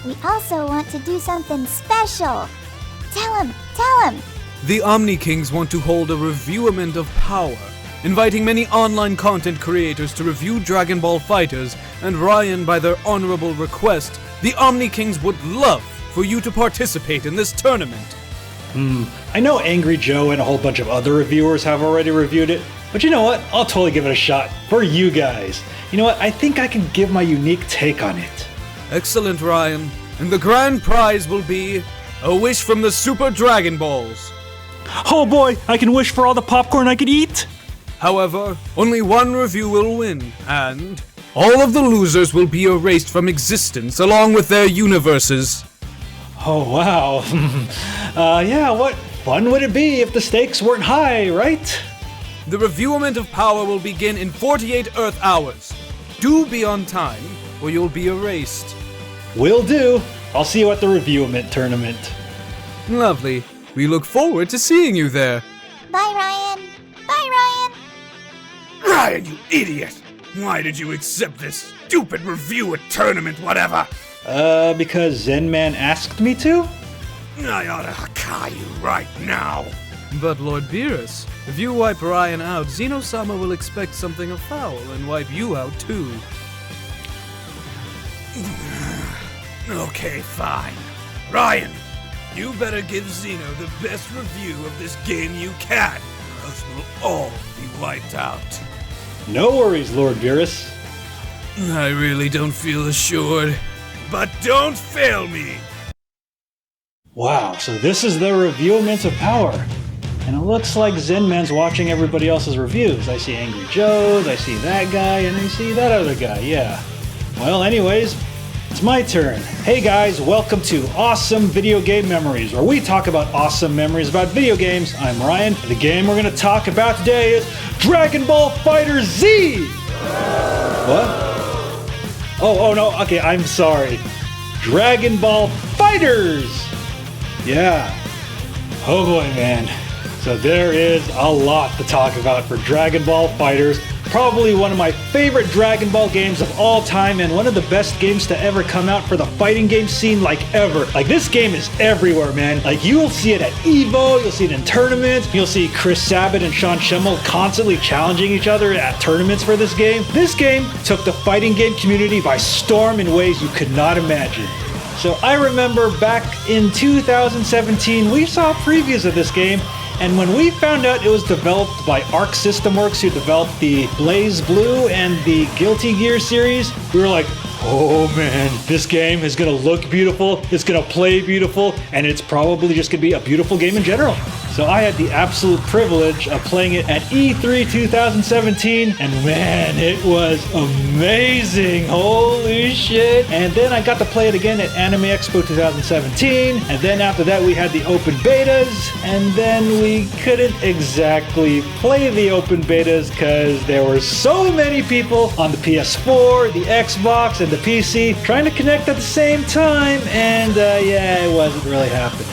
We also want to do something special. Tell him. The Omni Kings want to hold a reviewment of power, inviting many online content creators to review Dragon Ball FighterZ, and Ryan, by their honorable request, the Omni Kings would love for you to participate in this tournament. I know Angry Joe and a whole bunch of other reviewers have already reviewed it, but you know what? I'll totally give it a shot for you guys. You know what? I think I can give my unique take on it. Excellent, Ryan. And the grand prize will be a wish from the Super Dragon Balls. Oh boy, I can wish for all the popcorn I could eat. However, only one review will win, and all of the losers will be erased from existence along with their universes. Oh wow. Yeah, what fun would it be if the stakes weren't high, right? The reviewment of power will begin in 48 Earth hours. Do be on time, or you'll be erased. Will do. I'll see you at the reviewment tournament. Lovely. We look forward to seeing you there. Bye, Ryan. Bye, Ryan. Ryan, you idiot! Why did you accept this stupid review at tournament whatever? Because Zen Man asked me to? I ought to Hakai you right now. But Lord Beerus, if you wipe Ryan out, Xeno-sama will expect something of foul and wipe you out too. Okay, fine. Ryan, you better give Xeno the best review of this game you can, or else we'll all be wiped out. No worries, Lord Beerus. I really don't feel assured. But don't fail me! Wow, so this is the reviewment of power. And it looks like Zen Man's watching everybody else's reviews. I see Angry Joe's, I see that guy, and I see that other guy, yeah. Well, anyways, It's my turn. Hey guys, welcome to Awesome Video Game Memories, where we talk about awesome memories about video games. I'm Ryan, and the game we're going to talk about today is Dragon Ball FighterZ! What? Oh no, okay, I'm sorry. Dragon Ball FighterZ! Yeah. Oh boy, man. So there is a lot to talk about for Dragon Ball FighterZ. Probably one of my favorite Dragon Ball games of all time and one of the best games to ever come out for the fighting game scene like ever. Like this game is everywhere, man. Like you'll see it at EVO, you'll see it in tournaments, you'll see Chris Sabat and Sean Schemmel constantly challenging each other at tournaments for this game. This game took the fighting game community by storm in ways you could not imagine. So I remember back in 2017, we saw previews of this game. And when we found out it was developed by Arc System Works, who developed the Blaze Blue and the Guilty Gear series, we were like, oh man, this game is gonna look beautiful, it's gonna play beautiful, and it's probably just gonna be a beautiful game in general. So I had the absolute privilege of playing it at E3 2017, and man, it was amazing, holy shit. And then I got to play it again at Anime Expo 2017, and then after that we had the open betas, and then we couldn't exactly play the open betas because there were so many people on the PS4, the Xbox, and the PC trying to connect at the same time, and yeah, it wasn't really happening.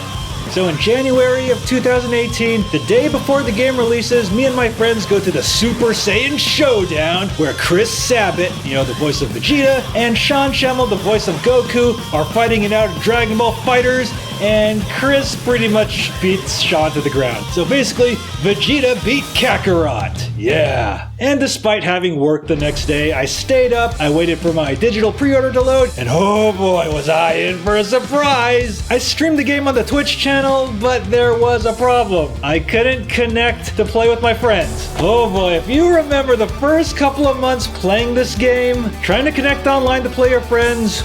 So in January of 2018, the day before the game releases, me and my friends go to the Super Saiyan Showdown, where Chris Sabat, the voice of Vegeta, and Sean Schemmel, the voice of Goku, are fighting it out in Dragon Ball FighterZ, and Chris pretty much beats Sean to the ground. So basically, Vegeta beat Kakarot. Yeah. And despite having work the next day, I stayed up, I waited for my digital pre-order to load, and oh boy, was I in for a surprise! I streamed the game on the Twitch channel, but there was a problem. I couldn't connect to play with my friends. Oh boy, if you remember the first couple of months playing this game, trying to connect online to play your friends,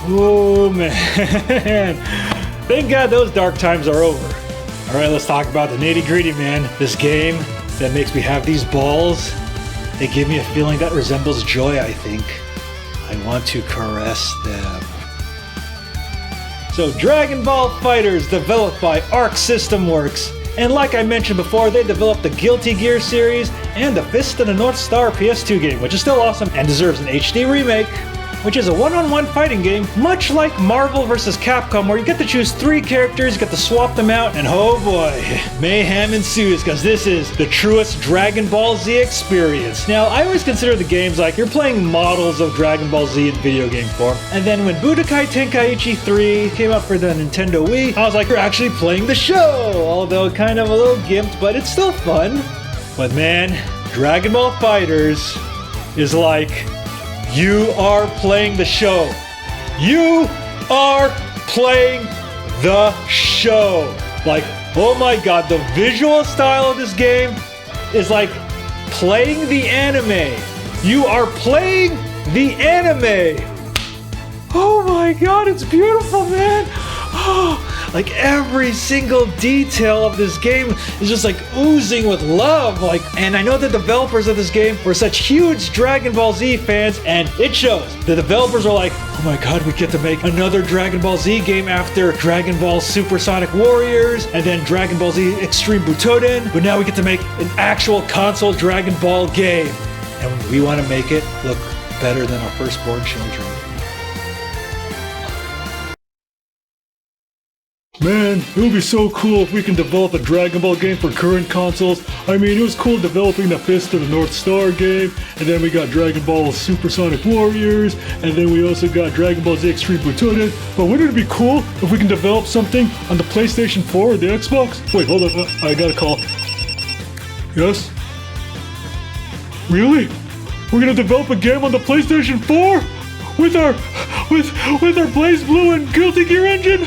oh man. Thank God those dark times are over. Alright, let's talk about the nitty-gritty, man. This game that makes me have these balls, they give me a feeling that resembles joy, I think. I want to caress them. So Dragon Ball FighterZ, developed by Arc System Works. And like I mentioned before, they developed the Guilty Gear series and the Fist of the North Star PS2 game, which is still awesome and deserves an HD remake, which is a one-on-one fighting game, much like Marvel vs. Capcom, where you get to choose 3 characters, you get to swap them out, and oh boy, mayhem ensues, because this is the truest Dragon Ball Z experience. Now, I always consider the games like you're playing models of Dragon Ball Z in video game form, and then when Budokai Tenkaichi 3 came out for the Nintendo Wii, I was like, you're actually playing the show, although kind of a little gimped, but it's still fun. But man, Dragon Ball FighterZ is like, you are playing the show. You are playing the show. Like, oh my god, the visual style of this game is like playing the anime. You are playing the anime. Oh my god, it's beautiful, man. Like every single detail of this game is just like oozing with love. And I know the developers of this game were such huge Dragon Ball Z fans, and it shows. The developers are like, oh my god, we get to make another Dragon Ball Z game after Dragon Ball Supersonic Warriors, and then Dragon Ball Z Extreme Butoden, but now we get to make an actual console Dragon Ball game. And we want to make it look better than our firstborn children. Man, it would be so cool if we can develop a Dragon Ball game for current consoles. I mean, it was cool developing the Fist of the North Star game, and then we got Dragon Ball Supersonic Warriors, and then we also got Dragon Ball Z Extreme Butoden. But wouldn't it be cool if we can develop something on the PlayStation 4 or the Xbox? Wait, hold on, I got a call. Yes? Really? We're gonna develop a game on the PlayStation 4? With our Blaze Blue and Guilty Gear engine?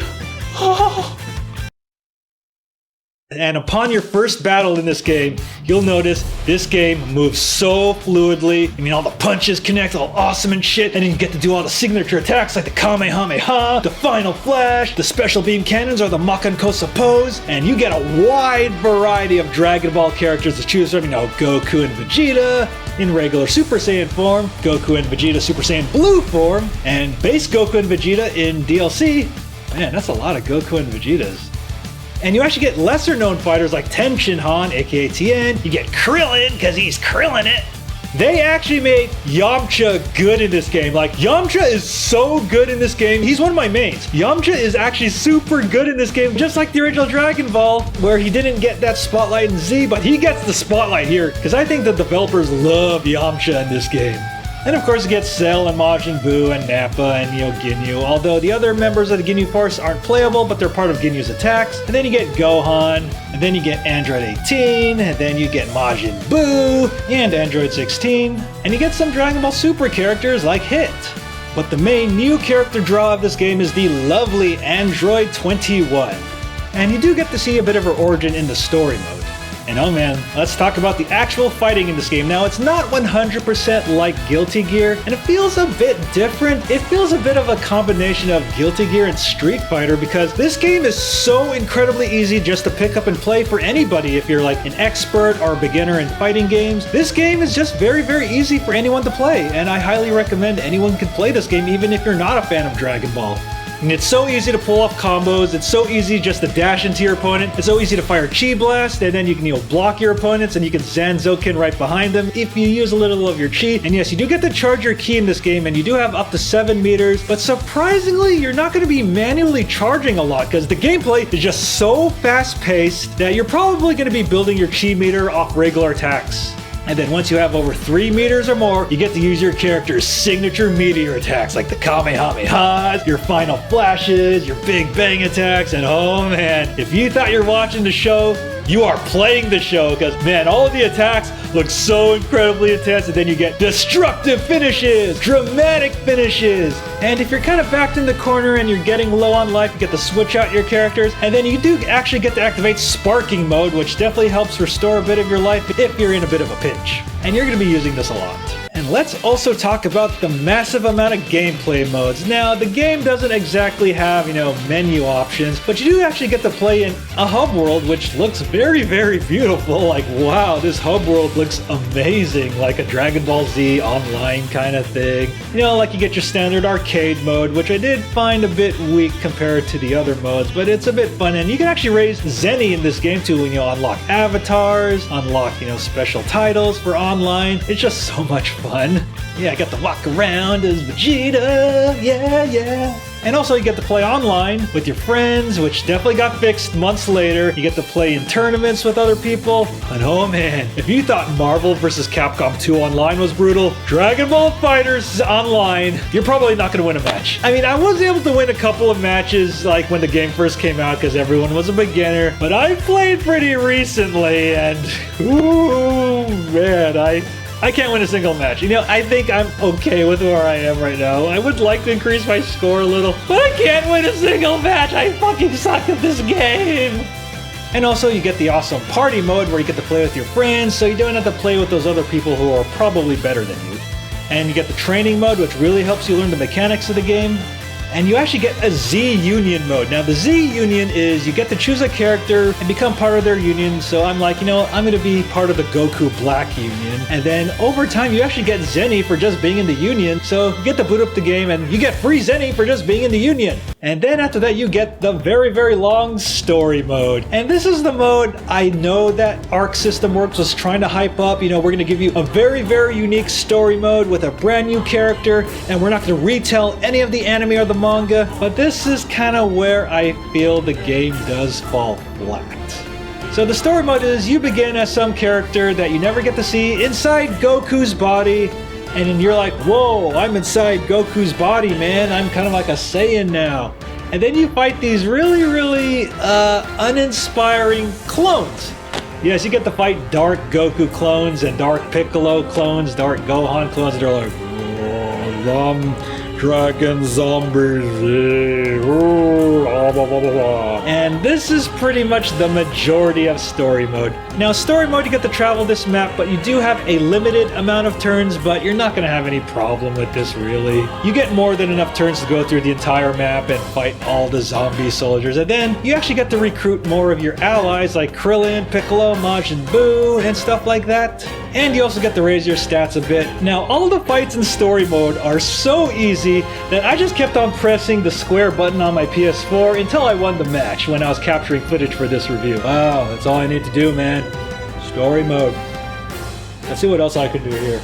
And upon your first battle in this game, you'll notice this game moves so fluidly. I mean, all the punches connect all awesome and shit, and then you get to do all the signature attacks like the Kamehameha, the Final Flash, the Special Beam Cannons, or the Makan Kosa Pose, and you get a wide variety of Dragon Ball characters to choose from. Goku and Vegeta, in regular Super Saiyan form, Goku and Vegeta Super Saiyan Blue form, and base Goku and Vegeta in DLC. Man, that's a lot of Goku and Vegetas. And you actually get lesser known fighters like Tenshin Han, aka Tien. You get Krillin, because he's Krillin' it. They actually made Yamcha good in this game. Like, Yamcha is so good in this game. He's one of my mains. Yamcha is actually super good in this game, just like the original Dragon Ball, where he didn't get that spotlight in Z, but he gets the spotlight here, because I think the developers love Yamcha in this game. And of course you get Cell and Majin Buu and Nappa and Ginyu, although the other members of the Ginyu Force aren't playable, but they're part of Ginyu's attacks. And then you get Gohan, and then you get Android 18, and then you get Majin Buu and Android 16, and you get some Dragon Ball Super characters like Hit. But the main new character draw of this game is the lovely Android 21. And you do get to see a bit of her origin in the story mode. And oh man, let's talk about the actual fighting in this game. Now, it's not 100% like Guilty Gear, and it feels a bit different. It feels a bit of a combination of Guilty Gear and Street Fighter, because this game is so incredibly easy just to pick up and play for anybody if you're like an expert or a beginner in fighting games. This game is just very, very easy for anyone to play, and I highly recommend anyone can play this game even if you're not a fan of Dragon Ball. And it's so easy to pull off combos, it's so easy just to dash into your opponent, it's so easy to fire Chi Blast, and then you can block your opponents, and you can Zanzoken right behind them if you use a little of your Chi. And yes, you do get to charge your Ki in this game, and you do have up to 7 meters, but surprisingly, you're not going to be manually charging a lot, because the gameplay is just so fast-paced that you're probably going to be building your Chi meter off regular attacks. And then once you have over 3 meters or more, you get to use your character's signature meteor attacks like the Kamehamehas, your final flashes, your big bang attacks, and oh man, if you thought you're watching the show, you are playing the show, because man, all of the attacks look so incredibly intense, and then you get destructive finishes, dramatic finishes, and if you're kind of backed in the corner and you're getting low on life, you get to switch out your characters, and then you do actually get to activate sparking mode, which definitely helps restore a bit of your life if you're in a bit of a pinch. And you're going to be using this a lot. And let's also talk about the massive amount of gameplay modes. Now, the game doesn't exactly have, menu options, but you do actually get to play in a hub world, which looks very, very beautiful. Like, wow, this hub world looks amazing, like a Dragon Ball Z online kind of thing. Like you get your standard arcade mode, which I did find a bit weak compared to the other modes, but it's a bit fun. And you can actually raise Zenny in this game to, unlock avatars, unlock, special titles for online. It's just so much fun. Yeah, I got to walk around as Vegeta, yeah. And also you get to play online with your friends, which definitely got fixed months later. You get to play in tournaments with other people. And oh man, if you thought Marvel vs. Capcom 2 Online was brutal, Dragon Ball FighterZ Online, you're probably not going to win a match. I mean, I was able to win a couple of matches like when the game first came out because everyone was a beginner, but I played pretty recently and ooh man, I can't win a single match. I think I'm okay with where I am right now. I would like to increase my score a little, but I can't win a single match. I fucking suck at this game. And also you get the awesome party mode where you get to play with your friends, so you don't have to play with those other people who are probably better than you. And you get the training mode, which really helps you learn the mechanics of the game. And you actually get a Z Union mode. Now the Z Union is you get to choose a character and become part of their union. So I'm like, I'm going to be part of the Goku Black Union. And then over time you actually get Zenny for just being in the union. So you get to boot up the game and you get free Zenny for just being in the union. And then after that you get the very, very long story mode. And this is the mode I know that Arc System Works was trying to hype up. We're going to give you a very, very unique story mode with a brand new character. And we're not going to retell any of the anime or the manga, but this is kind of where I feel the game does fall flat. So the story mode is you begin as some character that you never get to see inside Goku's body, and then you're like, whoa, I'm inside Goku's body, man. I'm kind of like a Saiyan now. And then you fight these really, really uninspiring clones. Yes, you get to fight Dark Goku clones and Dark Piccolo clones, Dark Gohan clones, and they're like, dragon zombies. And this is pretty much the majority of story mode. Now story mode, you get to travel this map, but you do have a limited amount of turns, but you're not going to have any problem with this really. You get more than enough turns to go through the entire map and fight all the zombie soldiers, and then you actually get to recruit more of your allies like Krillin, Piccolo, Majin Buu, and stuff like that. and you also get to raise your stats a bit. Now, all the fights in story mode are so easy that I just kept on pressing the square button on my PS4 until I won the match when I was capturing footage for this review. Wow, that's all I need to do, man. Story mode. Let's see what else I can do here.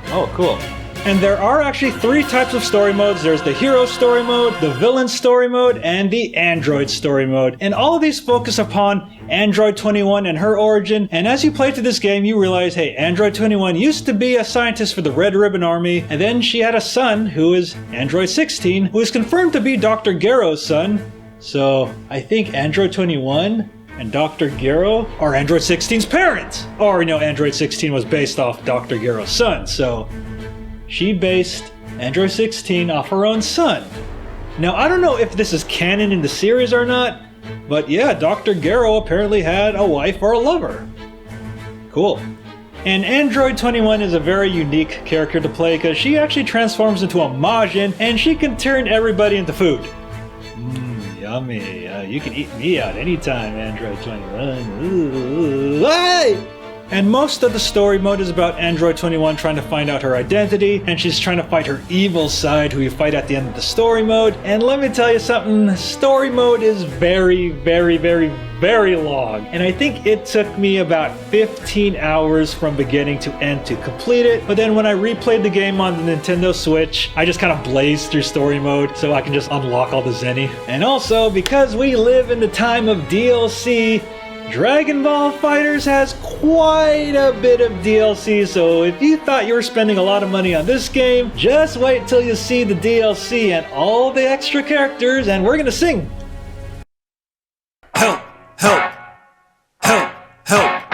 Oh, cool. And there are actually 3 types of story modes. There's the hero story mode, the villain story mode, and the android story mode. And all of these focus upon Android 21 and her origin. And as you play through this game, you realize, hey, Android 21 used to be a scientist for the Red Ribbon Army, and then she had a son who is Android 16, who is confirmed to be Dr. Garrow's son. So I think Android 21 and Dr. Garrow are Android 16's parents. Or, Android 16 was based off Dr. Garrow's son, so she based Android 16 off her own son. Now, I don't know if this is canon in the series or not, but yeah, Dr. Garrow apparently had a wife or a lover. Cool. And Android 21 is a very unique character to play because she actually transforms into a Majin and she can turn everybody into food. Yummy. You can eat me out anytime, Android 21. Ooh. Hey! And most of the story mode is about Android 21 trying to find out her identity, and she's trying to fight her evil side, who you fight at the end of the story mode. And let me tell you something, story mode is very, very, very, very long. And I think it took me about 15 hours from beginning to end to complete it. But then when I replayed the game on the Nintendo Switch, I just kind of blazed through story mode so I can just unlock all the Zenny. And also, because we live in the time of DLC, Dragon Ball FighterZ has quite a bit of DLC, so if you thought you were spending a lot of money on this game, just wait till you see the DLC and all the extra characters, and we're gonna sing! Help! Help! Help! Help!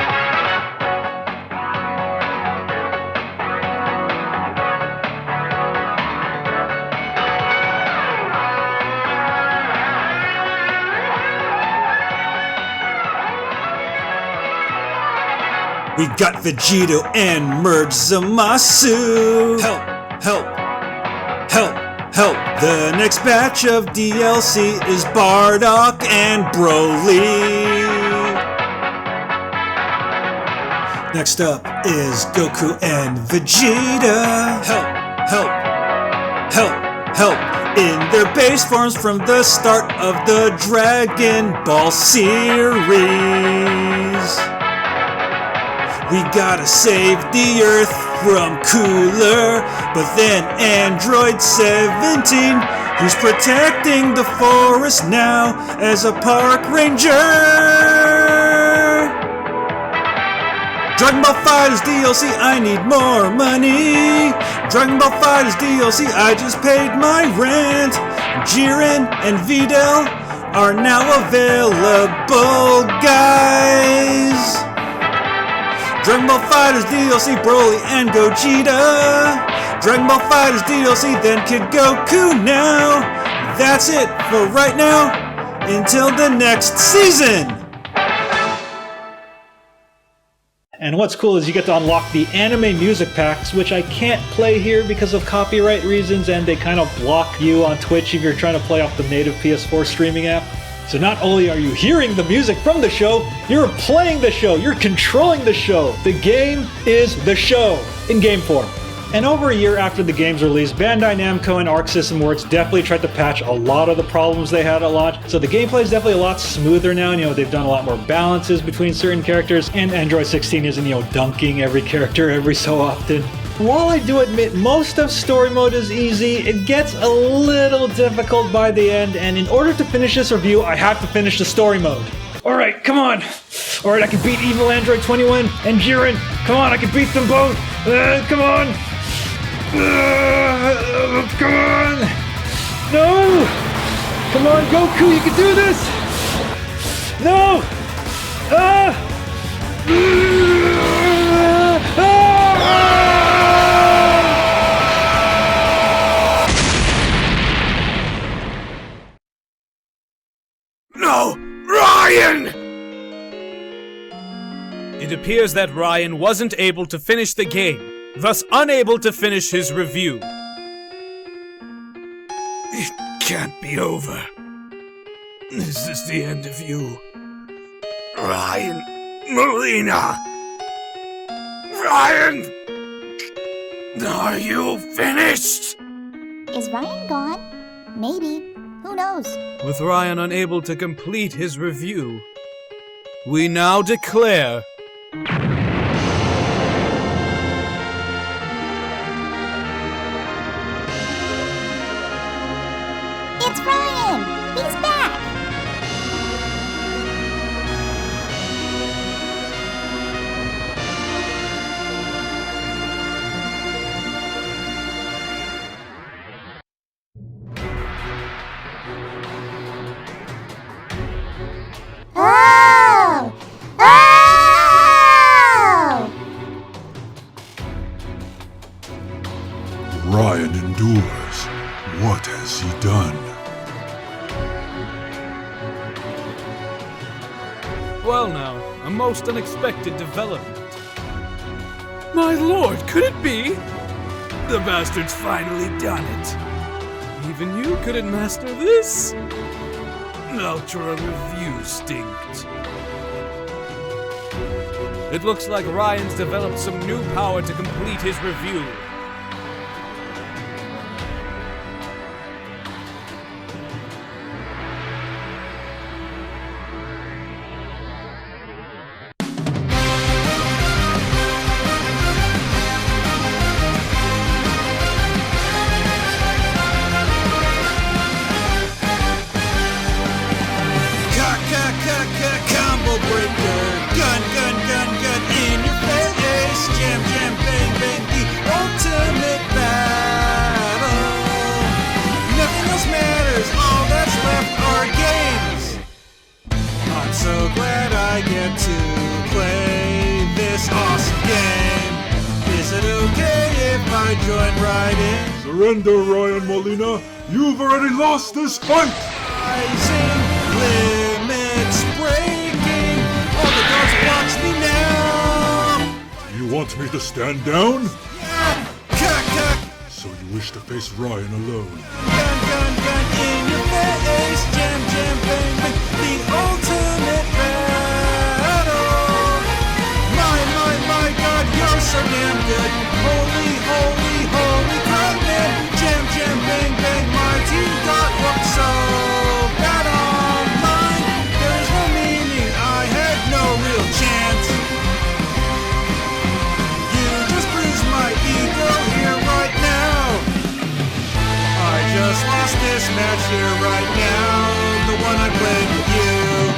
We got Vegito and Merge Zamasu. Help! Help! Help! Help! The next batch of DLC is Bardock and Broly. Next up is Goku and Vegeta. Help! Help! Help! Help! In their base forms from the start of the Dragon Ball series. We gotta save the Earth from Cooler, but then Android 17, who's protecting the forest now as a park ranger. Dragon Ball FighterZ DLC, I need more money. Dragon Ball FighterZ DLC, I just paid my rent. Jiren and Videl are now available, guys. Dragon Ball FighterZ DLC, Broly and Gogeta. Dragon Ball FighterZ DLC, then Kid Goku now. That's it for right now, until the next season. And what's cool is you get to unlock the anime music packs, which I can't play here because of copyright reasons, and they kind of block you on Twitch if you're trying to play off the native PS4 streaming app. So not only are you hearing the music from the show, you're playing the show, you're controlling the show. The game is the show, in game form. And over a year after the game's release, Bandai Namco and Arc System Works definitely tried to patch a lot of the problems they had at launch. So the gameplay is definitely a lot smoother now. They've done a lot more balances between certain characters, and Android 16 isn't, dunking every character every so often. While I do admit most of story mode is easy, it gets a little difficult by the end, and in order to finish this review, I have to finish the story mode. Alright, come on! Alright, I can beat Evil Android 21 and Jiren! Come on, I can beat them both! Come on! Come on! No! Come on, Goku, you can do this! No! No! Ryan! It appears that Ryan wasn't able to finish the game, thus unable to finish his review. It can't be over. Is this the end of you? Ryan Molina! Ryan! Are you finished? Is Ryan gone? Maybe. Who knows? With Ryan unable to complete his review, we now declare It's Ryan! He's back! Oh! Oh! Ryan endures. What has he done? Well now, a most unexpected development. My lord, could it be? The bastard's finally done it. Even you couldn't master this? Ultra review stinked. It looks like Ryan's developed some new power to complete his review. Combo breaker, gun, gun, gun, gun in your face, jam, jam, bang, bang, the ultimate battle. Nothing else matters, all that's left are games. I'm so glad I get to play this awesome game. Is it okay if I join right in? Surrender, Ryan Molina. You've already lost this fight! Rising, limits breaking, all the gods watch me now. You want me to stand down? Yeah, cock, cock. So you wish to face Ryan alone? Gun, gun, gun in your face, jam, jam, bang, bang, the ultimate battle. My God, you're so damn good. Holy, holy, holy crap, man. Jam, jam, bang, bang, my team got whooped so bad online. There's no meaning, I had no real chance. You just bruised my ego here right now. I just lost this match here right now, the one I played with you.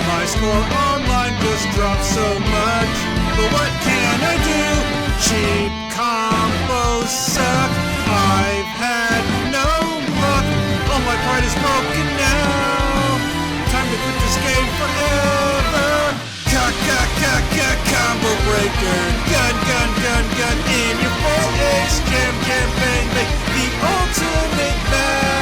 My score online just dropped so much, but what can I do? Cheap combos suck, I've had no luck. All my pride is broken now. Time to quit this game forever. Combo breaker, gun, gun, gun, gun in your face, jam, jam, bang, bang, the ultimate battle.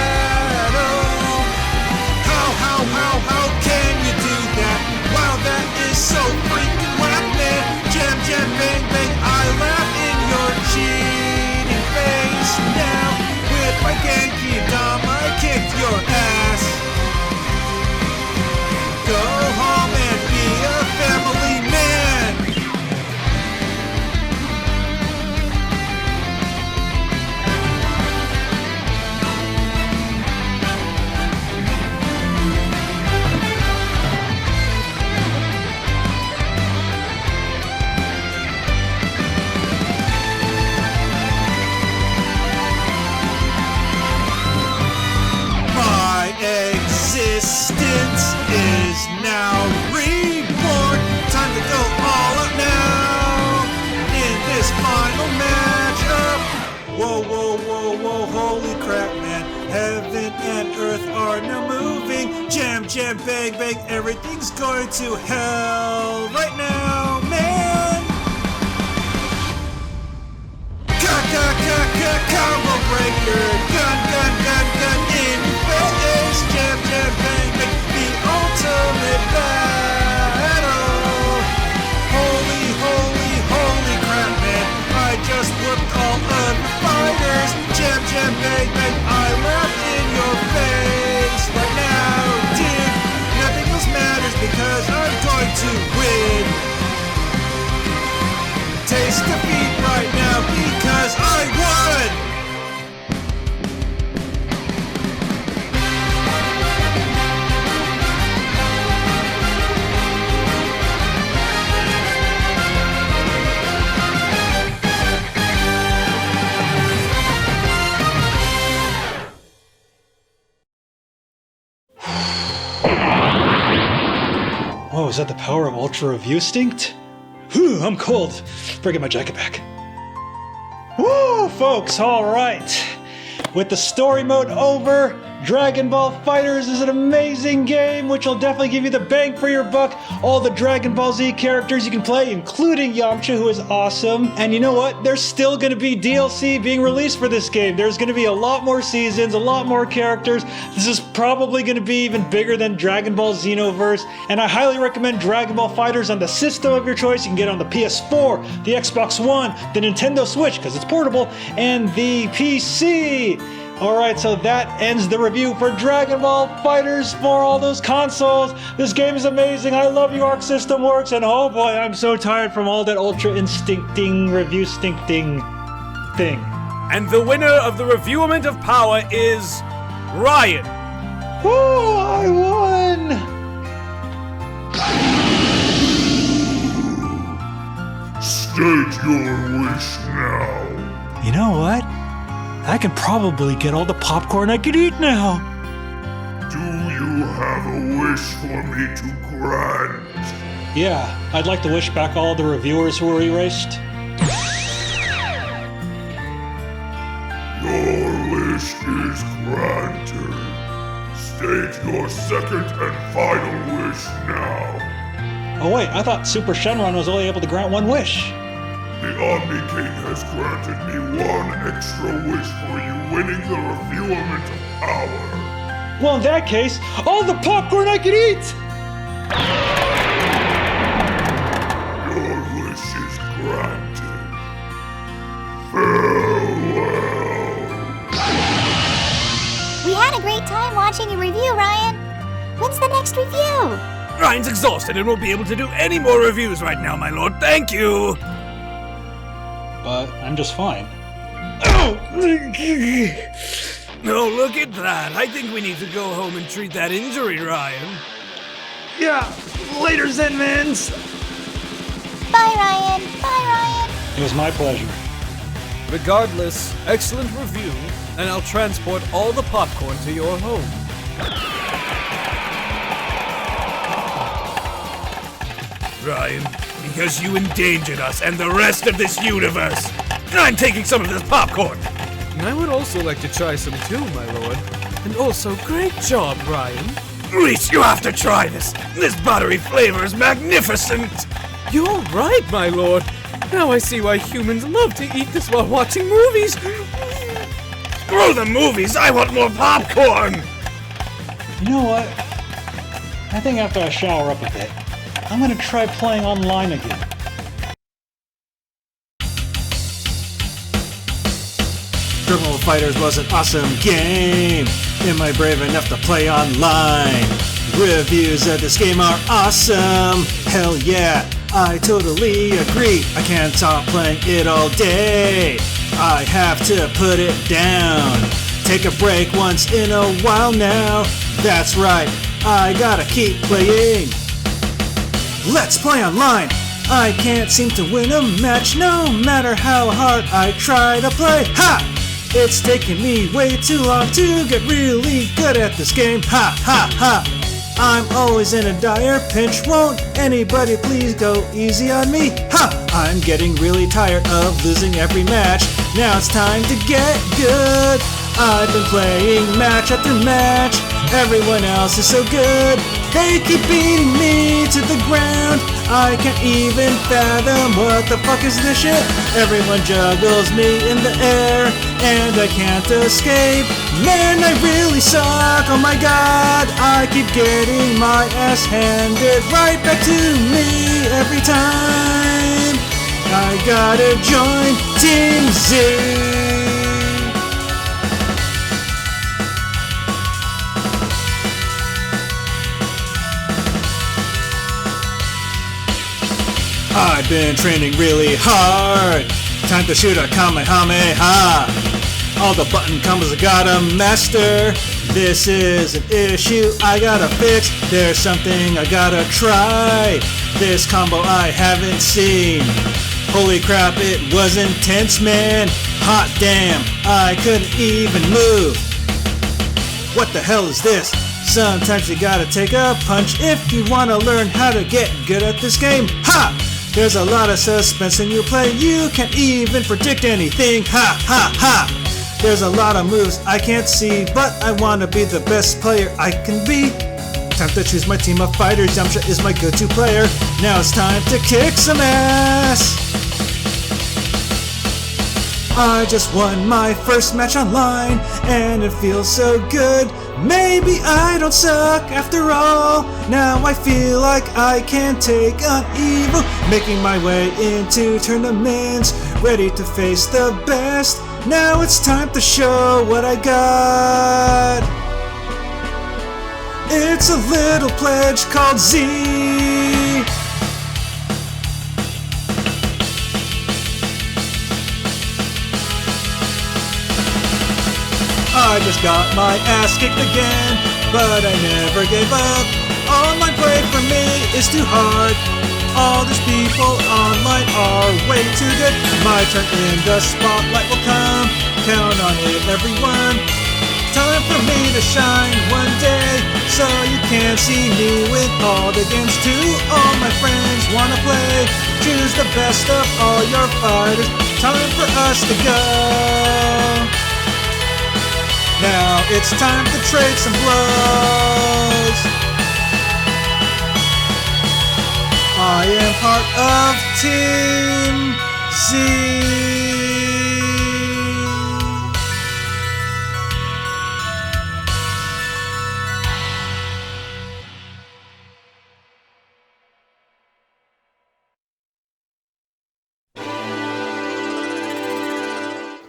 How can you do that? Wow, that is so freaking whack, man. Jam, jam, bang, bang, I laugh in your cheating face now. With my Genki Dom, I kicked your ass. Go home and be a family man. My existence is now reborn. Time to go all out now in this final matchup. Whoa, holy crap, man. Heaven and earth are now moving. Jam, jam, bang, bang, everything's going to hell right now, man. Combo breaker, gun, gun, gun, gun in your face, jam, jam, bang, bang, the ultimate battle. Holy, holy crap, man, I just whooped all of your fighters. Jam, jam, bang, bang, I laugh in your face right now, dude. Nothing else matters because I'm going to win. Taste kiss defeat right now because I won! Oh, is that the power of Ultra Review Instinct? Whew, I'm cold. Better get my jacket back. Woo, folks, alright. With the story mode over, Dragon Ball FighterZ is an amazing game which will definitely give you the bang for your buck. All the Dragon Ball Z characters you can play, including Yamcha, who is awesome. And you know what? There's still going to be DLC being released for this game. There's going to be a lot more seasons, a lot more characters. This is probably going to be even bigger than Dragon Ball Xenoverse. And I highly recommend Dragon Ball FighterZ on the system of your choice. You can get it on the PS4, the Xbox One, the Nintendo Switch, because it's portable, and the PC. Alright, so that ends the review for Dragon Ball FighterZ for all those consoles. This game is amazing. I love your Arc System Works, and oh boy, I'm so tired from all that Ultra Instincting, Review Stincting thing. And the winner of the Reviewment of Power is Ryan. Woo, I won! State your wish now. You know what? I can probably get all the popcorn I could eat now. Do you have a wish for me to grant? Yeah, I'd like to wish back all the reviewers who were erased. Your wish is granted. State your second and final wish now. Oh wait, I thought Super Shenron was only able to grant one wish. The Omni King has granted me one extra wish for you winning the Reviewment of Power. Well, in that case, all the popcorn I could eat! Your wish is granted. Farewell. We had a great time watching your review, Ryan. When's the next review? Ryan's exhausted and won't be able to do any more reviews right now, my lord. Thank you. But I'm just fine. No, look at that. I think we need to go home and treat that injury, Ryan. Yeah, later, Zenmans! Bye, Ryan. Bye, Ryan. It was my pleasure. Regardless, excellent review, and I'll transport all the popcorn to your home. Ryan, because you endangered us and the rest of this universe, I'm taking some of this popcorn. And I would also like to try some too, my lord. And also, great job, Ryan. Reese, you have to try this. This buttery flavor is magnificent. You're right, my lord. Now I see why humans love to eat this while watching movies. Screw the movies, I want more popcorn. You know what? I think after I shower up a bit, I'm gonna try playing online again. Dragon Ball FighterZ was an awesome game. Am I brave enough to play online? Reviews of this game are awesome. Hell yeah, I totally agree. I can't stop playing it all day. I have to put it down. Take a break once in a while now. That's right, I gotta keep playing. Let's play online. I can't seem to win a match no matter how hard I try to play. Ha! It's taken me way too long to get really good at this game. Ha ha ha! I'm always in a dire pinch. Won't anybody please go easy on me? Ha! I'm getting really tired of losing every match. Now it's time to get good. I've been playing match after match. Everyone else is so good. They keep beating me to the ground. I can't even fathom what the fuck is this shit. Everyone juggles me in the air and I can't escape. Man, I really suck. Oh my god, I keep getting my ass handed right back to me every time. I gotta join Team Z. I I've been training really hard. Time to shoot a Kamehameha. All the button combos I gotta master. This is an issue I gotta fix. There's something I gotta try. This combo I haven't seen. Holy crap, it was intense, man. Hot damn, I couldn't even move. What the hell is this? Sometimes you gotta take a punch if you wanna learn how to get good at this game. Ha! There's a lot of suspense in your play. You can't even predict anything. Ha ha ha! There's a lot of moves I can't see, but I wanna be the best player I can be. Time to choose my team of fighters. Yamcha is my go-to player. Now it's time to kick some ass. I just won my first match online, and it feels so good. Maybe I don't suck after all. Now I feel like I can take on evil. Making my way into tournaments, ready to face the best. Now it's time to show what I got. It's a little pledge called Z. I just got my ass kicked again, but I never gave up. Online play for me is too hard. All these people online are way too good. My turn in the spotlight will come. Count on it, everyone. Time for me to shine one day, so you can see me win all the games too. All my friends wanna play. Choose the best of all your fighters. Time for us to go. Now it's time to trade some blows. I am part of Team Z.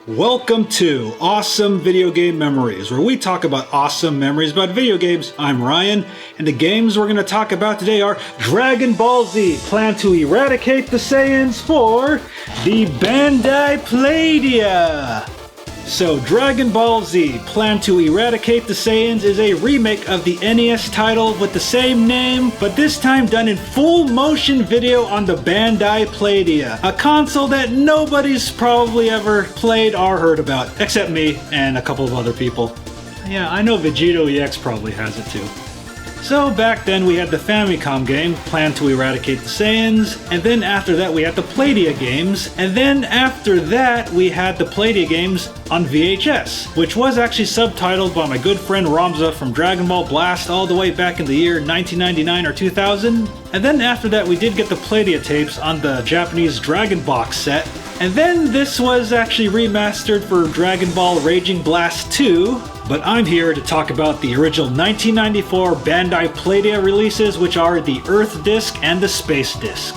Welcome to Awesome Video Game Memories, where we talk about awesome memories about video games. I'm Ryan, and the games we're going to talk about today are Dragon Ball Z, plan to eradicate the Saiyans for the Bandai Playdia. So Dragon Ball Z, plan to eradicate the Saiyans is a remake of the NES title with the same name, but this time done in full motion video on the Bandai Playdia, a console that nobody's probably ever played or heard about, except me and a couple of other people. Yeah, I know Vegito EX probably has it too. So back then we had the Famicom game, Plan to Eradicate the Saiyans, and then after that we had the Playdia games, and then after that we had the Playdia games on VHS, which was actually subtitled by my good friend Ramza from Dragon Ball Blast all the way back in the year 1999 or 2000. And then after that we did get the Playdia tapes on the Japanese Dragon Box set, and then this was actually remastered for Dragon Ball Raging Blast 2. But I'm here to talk about the original 1994 Bandai Playdia releases, which are the Earth Disc and the Space Disc.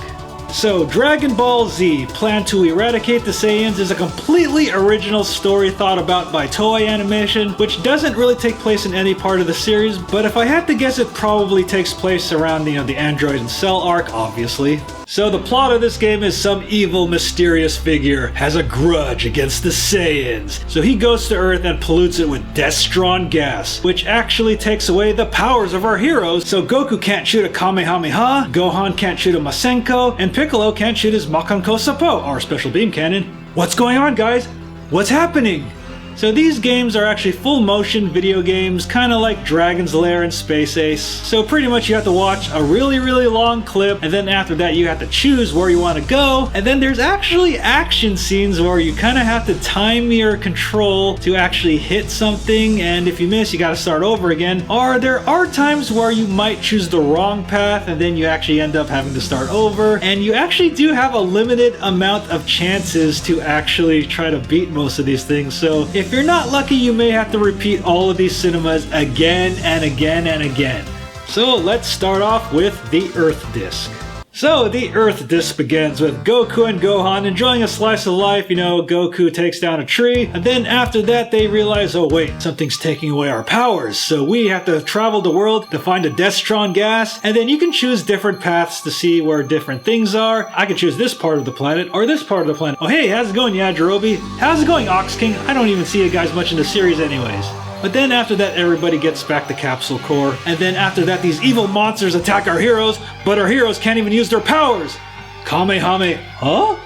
So Dragon Ball Z, Plan to Eradicate the Saiyans is a completely original story thought about by Toei Animation, which doesn't really take place in any part of the series, but if I had to guess, it probably takes place around the Android and Cell arc, obviously. So the plot of this game is some evil, mysterious figure has a grudge against the Saiyans. So he goes to Earth and pollutes it with Destron gas, which actually takes away the powers of our heroes. So Goku can't shoot a Kamehameha, Gohan can't shoot a Masenko, and Piccolo can't shoot his Makanko Sapo, our special beam cannon. What's going on, guys? What's happening? So these games are actually full motion video games, kind of like Dragon's Lair and Space Ace. So pretty much you have to watch a really long clip, and then after that you have to choose where you want to go. And then there's actually action scenes where you kind of have to time your control to actually hit something, and if you miss you got to start over again. Or there are times where you might choose the wrong path and then you actually end up having to start over, and you actually do have a limited amount of chances to actually try to beat most of these things. So if you're not lucky, you may have to repeat all of these cinemas again and again and again. So let's start off with the Earth Disc. So the Earth disc begins with Goku and Gohan enjoying a slice of life. You know, Goku takes down a tree, and then after that they realize, oh wait, something's taking away our powers, so we have to travel the world to find a Destron gas, and then you can choose different paths to see where different things are. I can choose this part of the planet or this part of the planet. Oh hey, how's it going, Yajirobe? How's it going, Ox King? I don't even see you guys much in the series anyways. But then after that, everybody gets back to Capsule Core, and then after that, these evil monsters attack our heroes, but our heroes can't even use their powers! Kamehame, huh?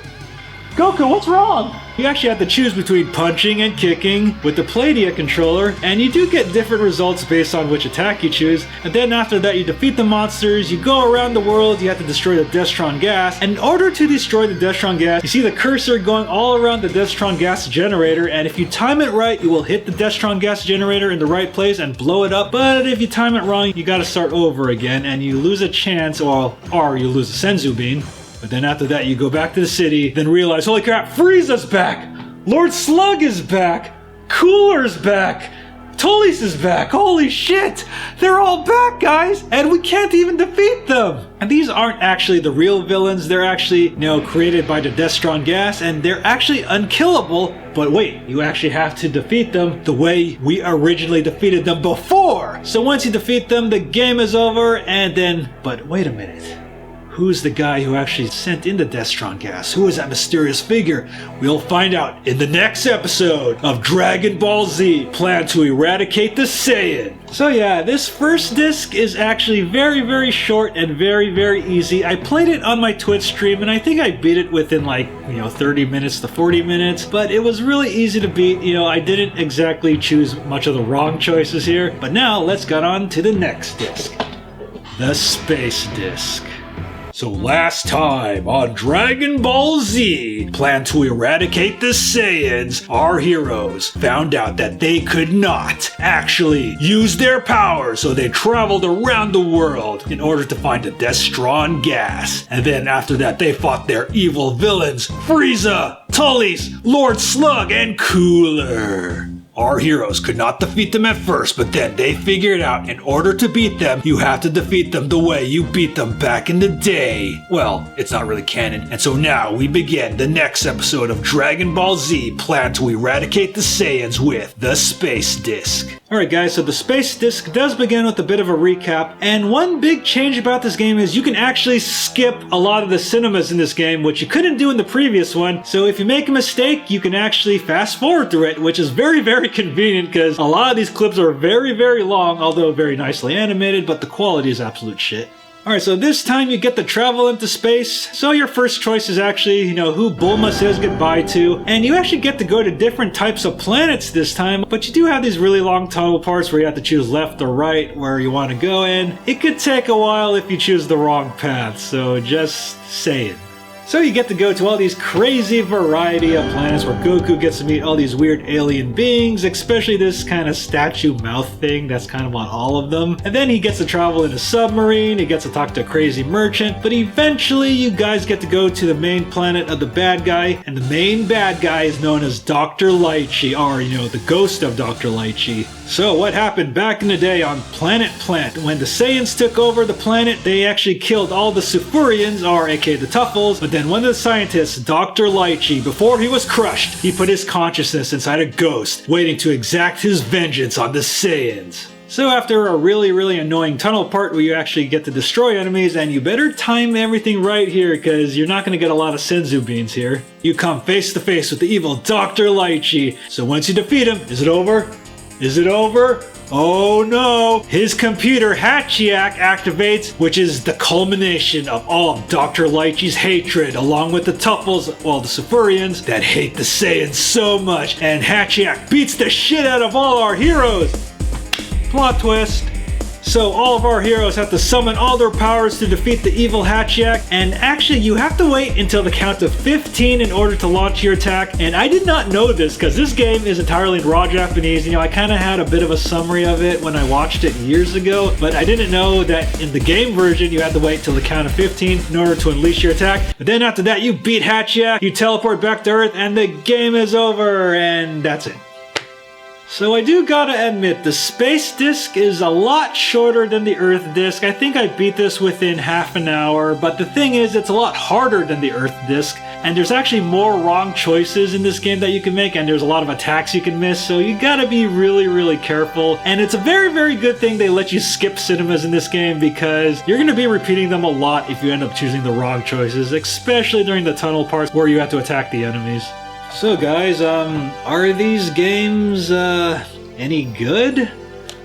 Goku, what's wrong? You actually have to choose between punching and kicking with the Playdia controller, and you do get different results based on which attack you choose. And then after that, you defeat the monsters, you go around the world, you have to destroy the Destron gas. And in order to destroy the Destron gas, you see the cursor going all around the Destron gas generator, and if you time it right, you will hit the Destron gas generator in the right place and blow it up. But if you time it wrong, you gotta start over again, and you lose a chance, or you lose a Senzu bean. But then after that, you go back to the city, then realize, holy crap, Frieza's back! Lord Slug is back! Cooler's back! Tolis is back! Holy shit! They're all back, guys! And we can't even defeat them! And these aren't actually the real villains, they're actually, created by the Destron gas, and they're actually unkillable. But wait, you actually have to defeat them the way we originally defeated them before! So once you defeat them, the game is over, and then... But wait a minute. Who's the guy who actually sent in the Destron gas? Who is that mysterious figure? We'll find out in the next episode of Dragon Ball Z, Plan to Eradicate the Saiyan. So yeah, this first disc is actually very, very short and very, very easy. I played it on my Twitch stream, and I think I beat it within 30 minutes to 40 minutes, but it was really easy to beat. I didn't exactly choose much of the wrong choices here. But now, let's get on to the next disc. The Space Disc. So last time on Dragon Ball Z, Plan to Eradicate the Saiyans, our heroes found out that they could not actually use their powers, so they traveled around the world in order to find a Destron gas. And then after that, they fought their evil villains, Frieza, Tolis, Lord Slug, and Cooler. Our heroes could not defeat them at first, but then they figured out in order to beat them, you have to defeat them the way you beat them back in the day. Well, it's not really canon, and so now we begin the next episode of Dragon Ball Z, Plan to Eradicate the Saiyans with the Space Disc. Alright guys, so the Space Disc does begin with a bit of a recap, and one big change about this game is you can actually skip a lot of the cinemas in this game, which you couldn't do in the previous one. So if you make a mistake, you can actually fast forward through it, which is very, very convenient because a lot of these clips are very, very long, although very nicely animated, but the quality is absolute shit. Alright, so this time you get to travel into space. So your first choice is actually, who Bulma says goodbye to. And you actually get to go to different types of planets this time. But you do have these really long tunnel parts where you have to choose left or right where you want to go in. It could take a while if you choose the wrong path, so just saying. So you get to go to all these crazy variety of planets where Goku gets to meet all these weird alien beings, especially this kind of statue mouth thing that's kind of on all of them. And then he gets to travel in a submarine, he gets to talk to a crazy merchant, but eventually you guys get to go to the main planet of the bad guy, and the main bad guy is known as Dr. Lychee, or the ghost of Dr. Lychee. So what happened back in the day on Planet Plant? When the Saiyans took over the planet, they actually killed all the Sufurians, or aka the Tuffles, but then one of the scientists, Dr. Lychee, before he was crushed, he put his consciousness inside a ghost, waiting to exact his vengeance on the Saiyans. So after a really, really annoying tunnel part where you actually get to destroy enemies, and you better time everything right here because you're not going to get a lot of Senzu beans here, you come face to face with the evil Dr. Lychee. So once you defeat him, is it over? Is it over? Oh no! His computer Hachiak activates, which is the culmination of all of Dr. Lychee's hatred, along with the Tuffles, well, the Sufurians, that hate the Saiyans so much, and Hachiak beats the shit out of all our heroes! Plot twist. So all of our heroes have to summon all their powers to defeat the evil Hachiak, and actually you have to wait until the count of 15 in order to launch your attack. And I did not know this because this game is entirely in raw Japanese. I kind of had a bit of a summary of it when I watched it years ago, but I didn't know that in the game version you had to wait till the count of 15 in order to unleash your attack. But then after that you beat Hachiak, you teleport back to Earth, and the game is over, and that's it. So I do gotta admit, the space disc is a lot shorter than the Earth disc. I think I beat this within half an hour, but the thing is, it's a lot harder than the Earth disc, and there's actually more wrong choices in this game that you can make, and there's a lot of attacks you can miss, so you gotta be really, really careful. And it's a very, very good thing they let you skip cinemas in this game, because you're gonna be repeating them a lot if you end up choosing the wrong choices, especially during the tunnel parts where you have to attack the enemies. So guys, are these games, any good?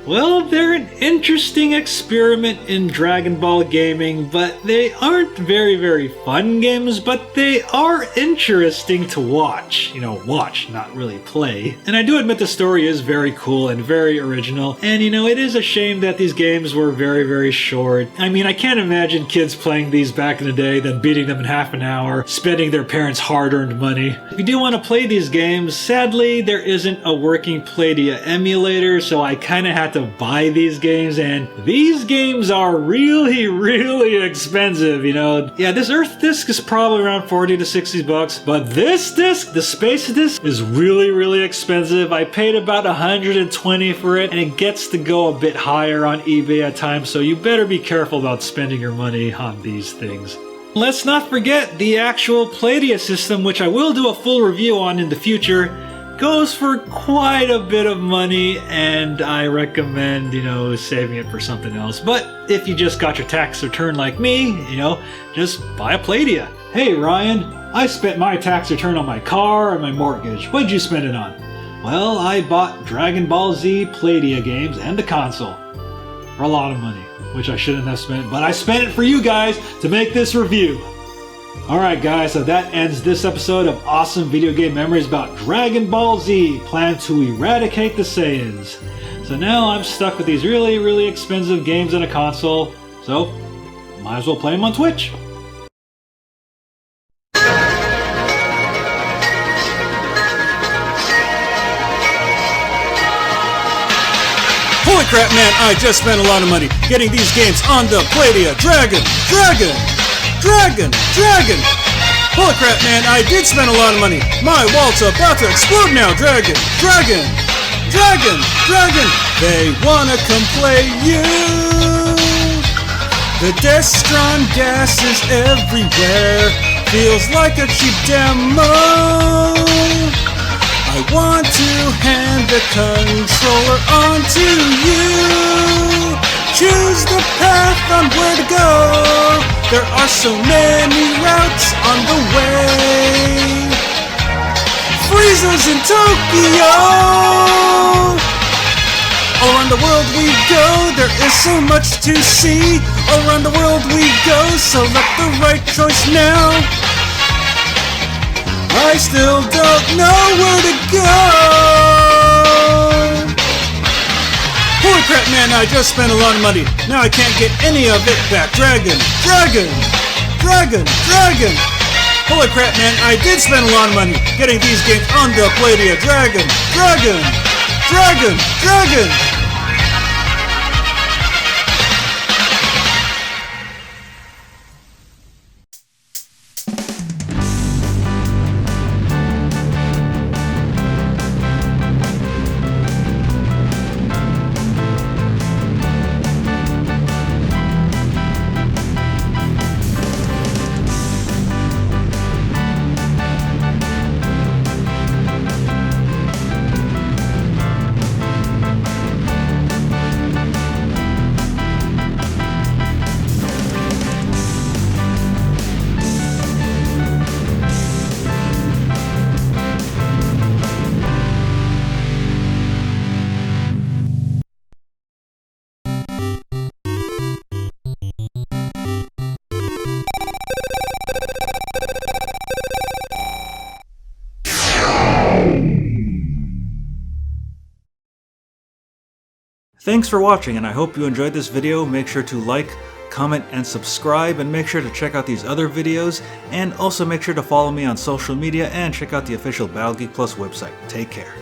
Well, they're an interesting experiment in Dragon Ball gaming, but they aren't very, very fun games, but they are interesting to watch. You know, watch, not really play. And I do admit the story is very cool and very original, and you know, it is a shame that these games were very, very short. I mean, I can't imagine kids playing these back in the day, then beating them in half an hour, spending their parents' hard-earned money. If you do want to play these games, sadly, there isn't a working Playdia emulator, so I kinda had to buy these games, and these games are really, really expensive, you know. Yeah, this Earth disc is probably around 40 to 60 bucks, but this disc, the space disc, is really, really expensive. I paid about 120 for it, and it gets to go a bit higher on eBay at times, so you better be careful about spending your money on these things. Let's not forget the actual Playdia system, which I will do a full review on in the future. Goes for quite a bit of money, and I recommend, you know, saving it for something else. But if you just got your tax return like me, you know, just buy a Playdia. Hey Ryan, I spent my tax return on my car and my mortgage. What'd you spend it on? Well, I bought Dragon Ball Z Playdia games and the console for a lot of money, which I shouldn't have spent, but I spent it for you guys to make this review. Alright guys, so that ends this episode of awesome video game memories about Dragon Ball Z, plan to eradicate the Saiyans. So now I'm stuck with these really, really expensive games and a console, so might as well play them on Twitch. Holy crap, man, I just spent a lot of money getting these games on the Playdia. Dragon! Holy crap, man, I did spend a lot of money. My wallet's about to explode now. Dragon! They wanna come play you. The Destron gas is everywhere. Feels like a cheap demo. I want to hand the controller on to you. Choose the path on where to go. There are so many routes on the way. Frieza's in Tokyo. All around the world we go, there is so much to see. All around the world we go, select the right choice now. I still don't know where to go. Holy crap, man, I just spent a lot of money. Now I can't get any of it back. Dragon! Holy crap, man, I did spend a lot of money getting these games on the Playdia. Dragon! Thanks for watching, and I hope you enjoyed this video. Make sure to like, comment, and subscribe, and make sure to check out these other videos, and also make sure to follow me on social media and check out the official Battle Geek Plus website. Take care.